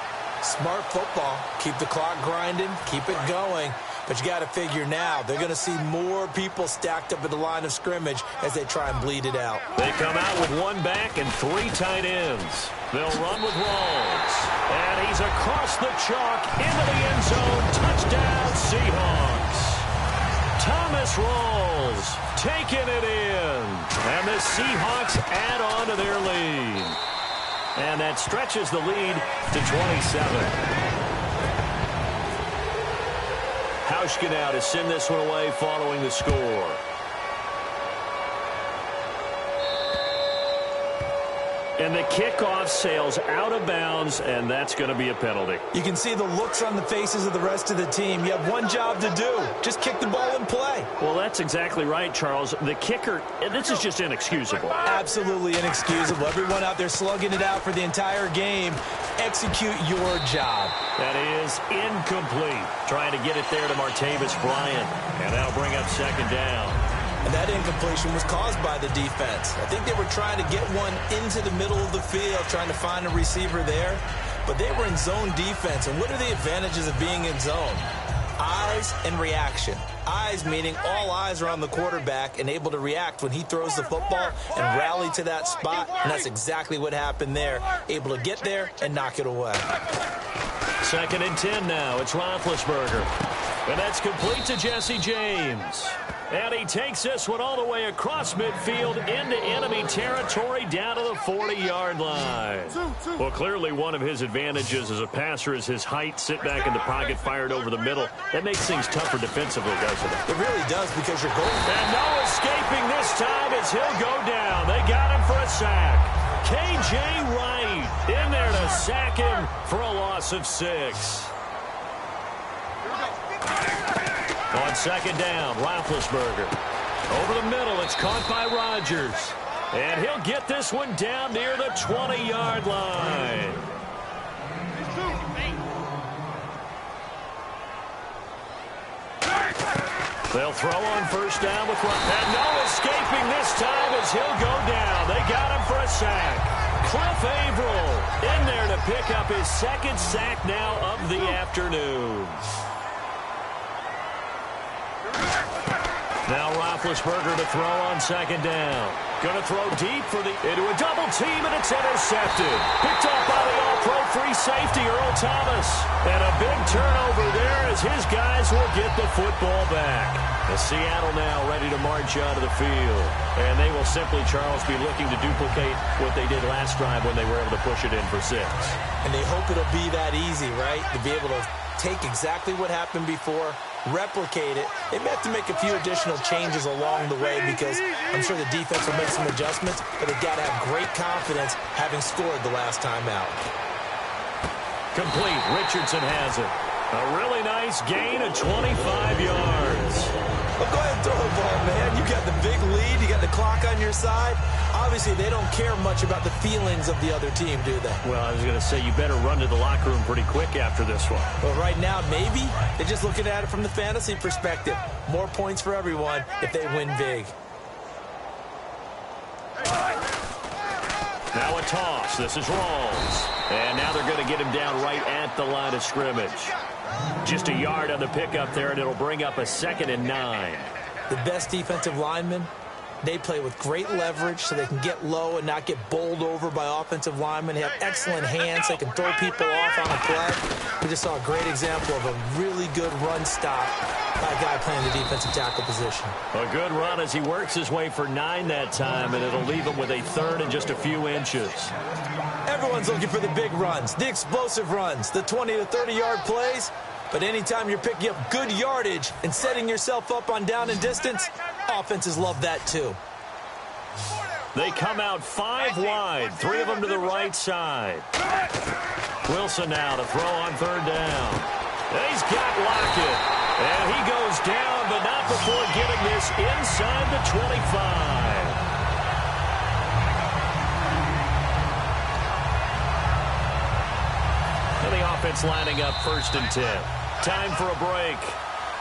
Smart football. Keep the clock grinding. Keep it going. But you got to figure now, they're going to see more people stacked up at the line of scrimmage as they try and bleed it out. They come out with 1 back and 3 tight ends. They'll run with Rawls. And he's across the chalk into the end zone. Touchdown, Seahawks. Thomas Rawls taking it in. And the Seahawks add on to their lead. And that stretches the lead to 27. Hauschka now to send this one away following the score. And the kickoff sails out of bounds, and that's going to be a penalty. You can see the looks on the faces of the rest of the team. You have one job to do. Just kick the ball and play. Well, that's exactly right, Charles. The kicker, this is just inexcusable. Absolutely inexcusable. Everyone out there slugging it out for the entire game. Execute your job. That is incomplete. Trying to get it there to Martavis Bryant. And that'll bring up 2nd down. And that incompletion was caused by the defense. I think they were trying to get one into the middle of the field, trying to find a receiver there. But they were in zone defense. And what are the advantages of being in zone? Eyes and reaction. Eyes meaning all eyes are on the quarterback and able to react when he throws the football and rally to that spot. And that's exactly what happened there. Able to get there and knock it away. 2nd and 10 now. It's Roethlisberger. And that's complete to Jesse James. And he takes this one all the way across midfield into enemy territory down to the 40-yard line. Well, clearly one of his advantages as a passer is his height. Sit back in the pocket, fired over the middle. That makes things tougher defensively, doesn't it? It really does because you're going. And no escaping this time as he'll go down. They got him for a sack. K.J. Wright in there to sack him for a loss of 6. On 2nd down, Roethlisberger. Over the middle, it's caught by Rodgers. And he'll get this one down near the 20-yard line. They'll throw on 1st down with Rodgers. And no escaping this time as he'll go down. They got him for a sack. Cliff Averill in there to pick up his 2nd sack now of the afternoon. Now Roethlisberger to throw on second down. Going to throw deep into a double team, and it's intercepted. Picked off by the all-pro free safety, Earl Thomas. And a big turnover there as his guys will get the football back. The Seattle now ready to march onto the field. And they will simply, Charles, be looking to duplicate what they did last drive when they were able to push it in for 6. And they hope it'll be that easy, right? To be able to take exactly what happened before, replicate it. They may have to make a few additional changes along the way because I'm sure the defense will make some adjustments, but they've got to have great confidence having scored the last time out. Complete. Richardson has it. A really nice gain of 25 yards. Well, go ahead and throw the ball, man. You got the big lead. You got the clock on your side. Obviously, they don't care much about the feelings of the other team, do they? Well, I was going to say, you better run to the locker room pretty quick after this one. Well, right now, maybe. They're just looking at it from the fantasy perspective. More points for everyone if they win big. Now a toss. This is Rawls. And now they're going to get him down right at the line of scrimmage. Just a yard on the pickup there, and it'll bring up a 2nd and 9. The best defensive linemen, they play with great leverage so they can get low and not get bowled over by offensive linemen. They have excellent hands. They can throw people off on a play. We just saw a great example of a really good run stop by a guy playing the defensive tackle position. A good run as he works his way for 9 that time, and it'll leave him with a 3rd and just a few inches. Everyone's looking for the big runs, the explosive runs, the 20 to 30-yard plays. But anytime you're picking up good yardage and setting yourself up on down and distance, offenses love that too. They come out 5 wide, 3 of them to the right side. Wilson now to throw on 3rd down. He's got Lockett. And he goes down, but not before getting this inside the 25. And the offense lining up 1st and 10. Time for a break.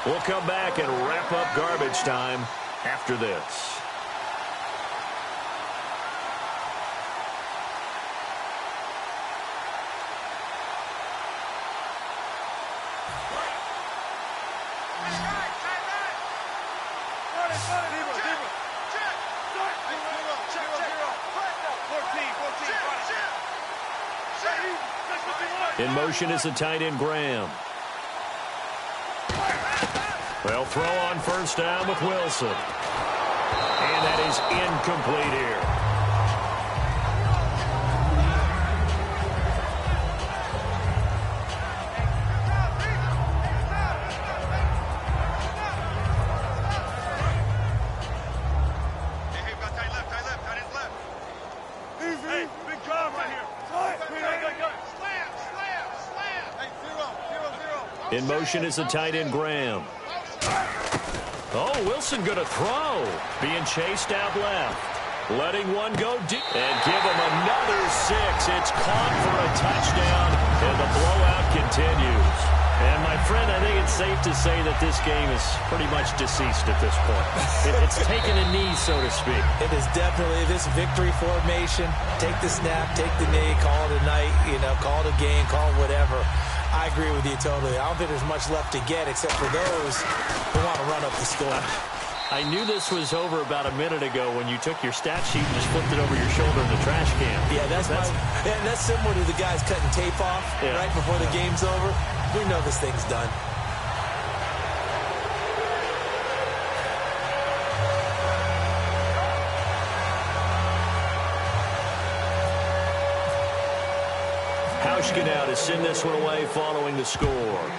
We'll come back and wrap up garbage time after this. In motion is the tight end, Graham. They'll throw on 1st down with Wilson. And that is incomplete here. In motion is the tight end, Graham. Oh, Wilson going to throw. Being chased out left. Letting one go deep. And give him another 6. It's caught for a touchdown, and the blowout continues. And, my friend, I think it's safe to say that this game is pretty much deceased at this point. It's taken a knee, so to speak. It is definitely this victory formation. Take the snap, take the knee, call it a night, call it a game, call it whatever. I agree with you totally. I don't think there's much left to get except for those who want to run up the score. I knew this was over about a minute ago when you took your stat sheet and just flipped it over your shoulder in the trash can. Yeah, that's similar to the guys cutting tape off right before the game's over. We know this thing's done. Hauschka now to send this one away following the score.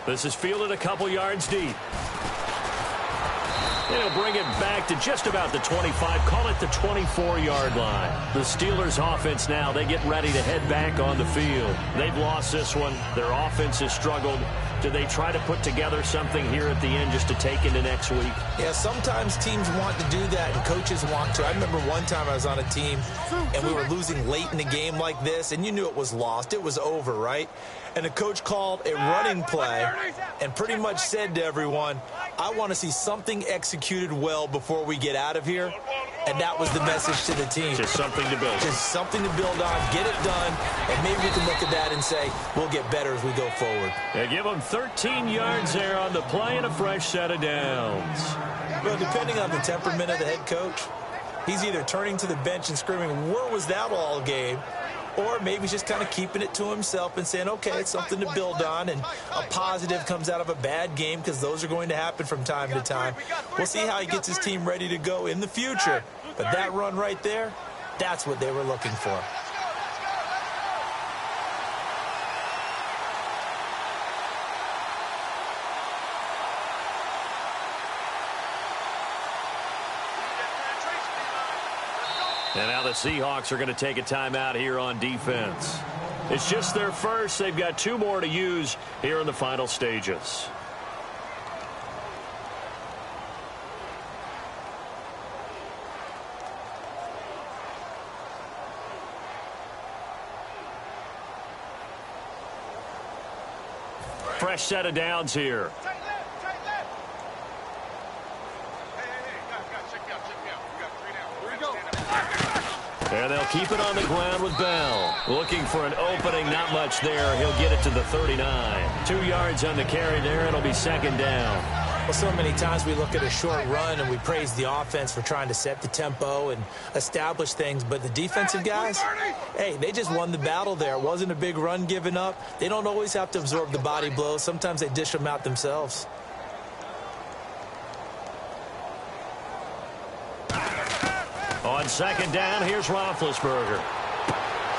This is fielded a couple yards deep. They'll bring it back to just about the 25, call it the 24-yard line. The Steelers' offense now, they get ready to head back on the field. They've lost this one. Their offense has struggled. Do they try to put together something here at the end just to take into next week? Yeah, sometimes teams want to do that and coaches want to. I remember one time I was on a team and we were losing late in the game like this, and you knew it was lost. It was over, right? And the coach called a running play and pretty much said to everyone, I want to see something executed well before we get out of here. And that was the message to the team. Just something to build. Just something to build on, get it done, and maybe we can look at that and say, we'll get better as we go forward. They give them 13 yards there on the play and a fresh set of downs. Well, depending on the temperament of the head coach, he's either turning to the bench and screaming, where was that all game? Or maybe he's just kind of keeping it to himself and saying, okay, it's something to build on, and a positive comes out of a bad game because those are going to happen from time to time. We'll see how he gets his team ready to go in the future. But that run right there, that's what they were looking for. And now the Seahawks are going to take a timeout here on defense. It's just their first. They've got 2 more to use here in the final stages. Fresh set of downs here. And they'll keep it on the ground with Bell. Looking for an opening, not much there. He'll get it to the 39. 2 yards on the carry there. It'll be second down. Well, so many times we look at a short run and we praise the offense for trying to set the tempo and establish things. But the defensive guys, hey, they just won the battle there. It wasn't a big run given up. They don't always have to absorb the body blows. Sometimes they dish them out themselves. On second down, here's Roethlisberger.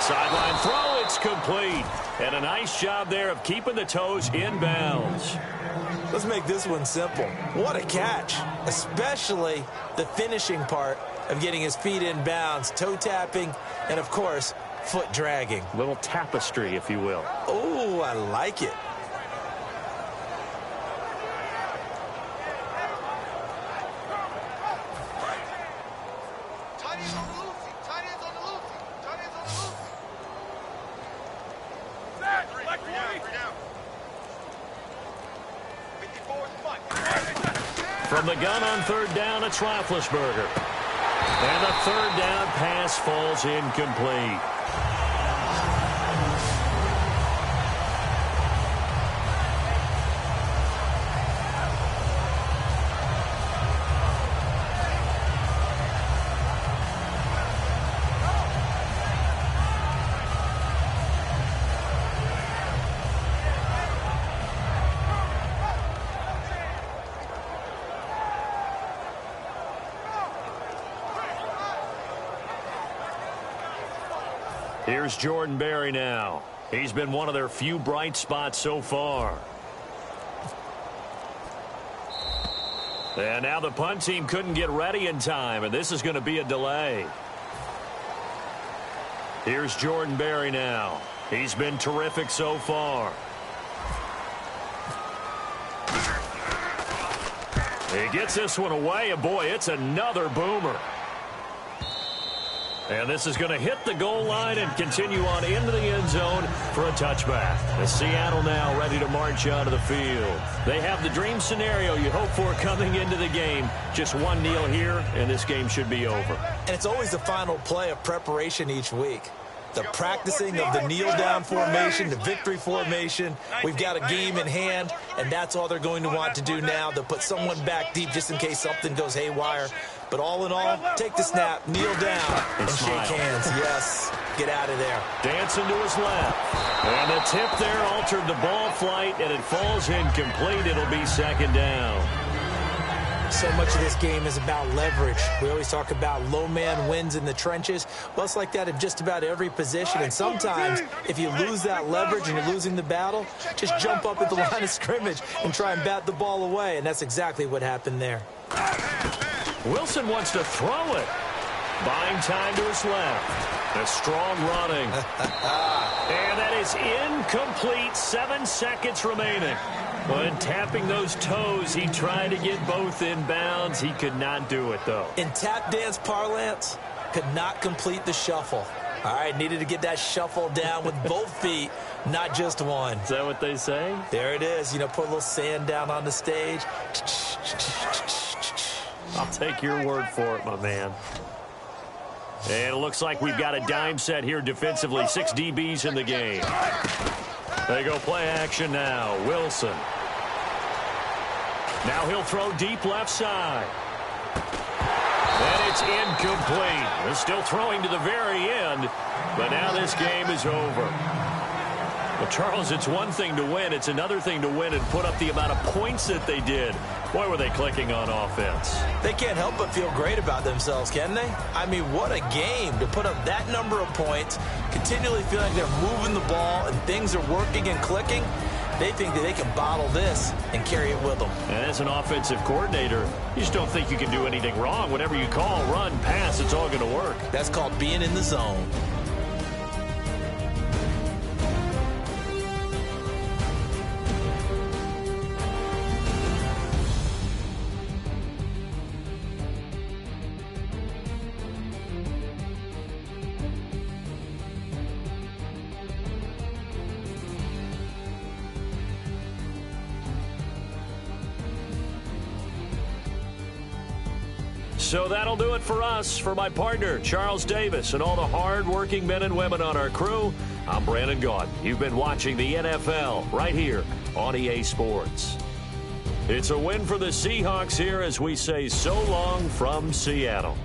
Sideline throw, it's complete. And a nice job there of keeping the toes in bounds. Let's make this one simple. What a catch, especially the finishing part of getting his feet in bounds, toe tapping, and, of course, foot dragging. A little tapestry, if you will. Oh, I like it. From the gun on third down, it's Roethlisberger. And the third down pass falls incomplete. Here's Jordan Berry now. He's been one of their few bright spots so far. And now the punt team couldn't get ready in time, and this is going to be a delay. Here's Jordan Berry now. He's been terrific so far. He gets this one away, and boy, it's another boomer. And this is going to hit the goal line and continue on into the end zone for a touchback. And Seattle now ready to march out of the field. They have the dream scenario you hope for coming into the game. Just one kneel here, and this game should be over. And it's always the final play of preparation each week. The practicing of the kneel-down formation, the victory formation. We've got a game in hand, and that's all they're going to want to do now. They'll put someone back deep just in case something goes haywire. But all in all, take the snap, kneel down, and shake hands. Yes, get out of there. Dancing to his left. And the tip there altered the ball flight, and it falls incomplete. It'll be second down. So much of this game is about leverage. We always talk about low man wins in the trenches. Well, it's like that in just about every position. And sometimes, if you lose that leverage and you're losing the battle, just jump up at the line of scrimmage and try and bat the ball away. And that's exactly what happened there. Wilson wants to throw it. Buying time to his left. A strong running. And that is incomplete. 7 seconds remaining. When tapping those toes, he tried to get both in bounds. He could not do it, though. In tap dance parlance, could not complete the shuffle. All right, needed to get that shuffle down with both feet, not just one. Is that what they say? There it is. You know, put a little sand down on the stage. I'll take your word for it, my man. And it looks like we've got a dime set here defensively. 6 DBs in the game. They go play action now. Wilson. Now he'll throw deep left side. And it's incomplete. They're still throwing to the very end, but now this game is over. Well, Charles, it's one thing to win. It's another thing to win and put up the amount of points that they did. Boy, were they clicking on offense. They can't help but feel great about themselves, can they? I mean, what a game to put up that number of points, continually feeling like they're moving the ball and things are working and clicking. They think that they can bottle this and carry it with them. And as an offensive coordinator, you just don't think you can do anything wrong. Whatever you call, run, pass, it's all going to work. That's called being in the zone. So that'll do it for us. For my partner, Charles Davis, and all the hard-working men and women on our crew, I'm Brandon Gaudin. You've been watching the NFL right here on EA Sports. It's a win for the Seahawks here as we say so long from Seattle.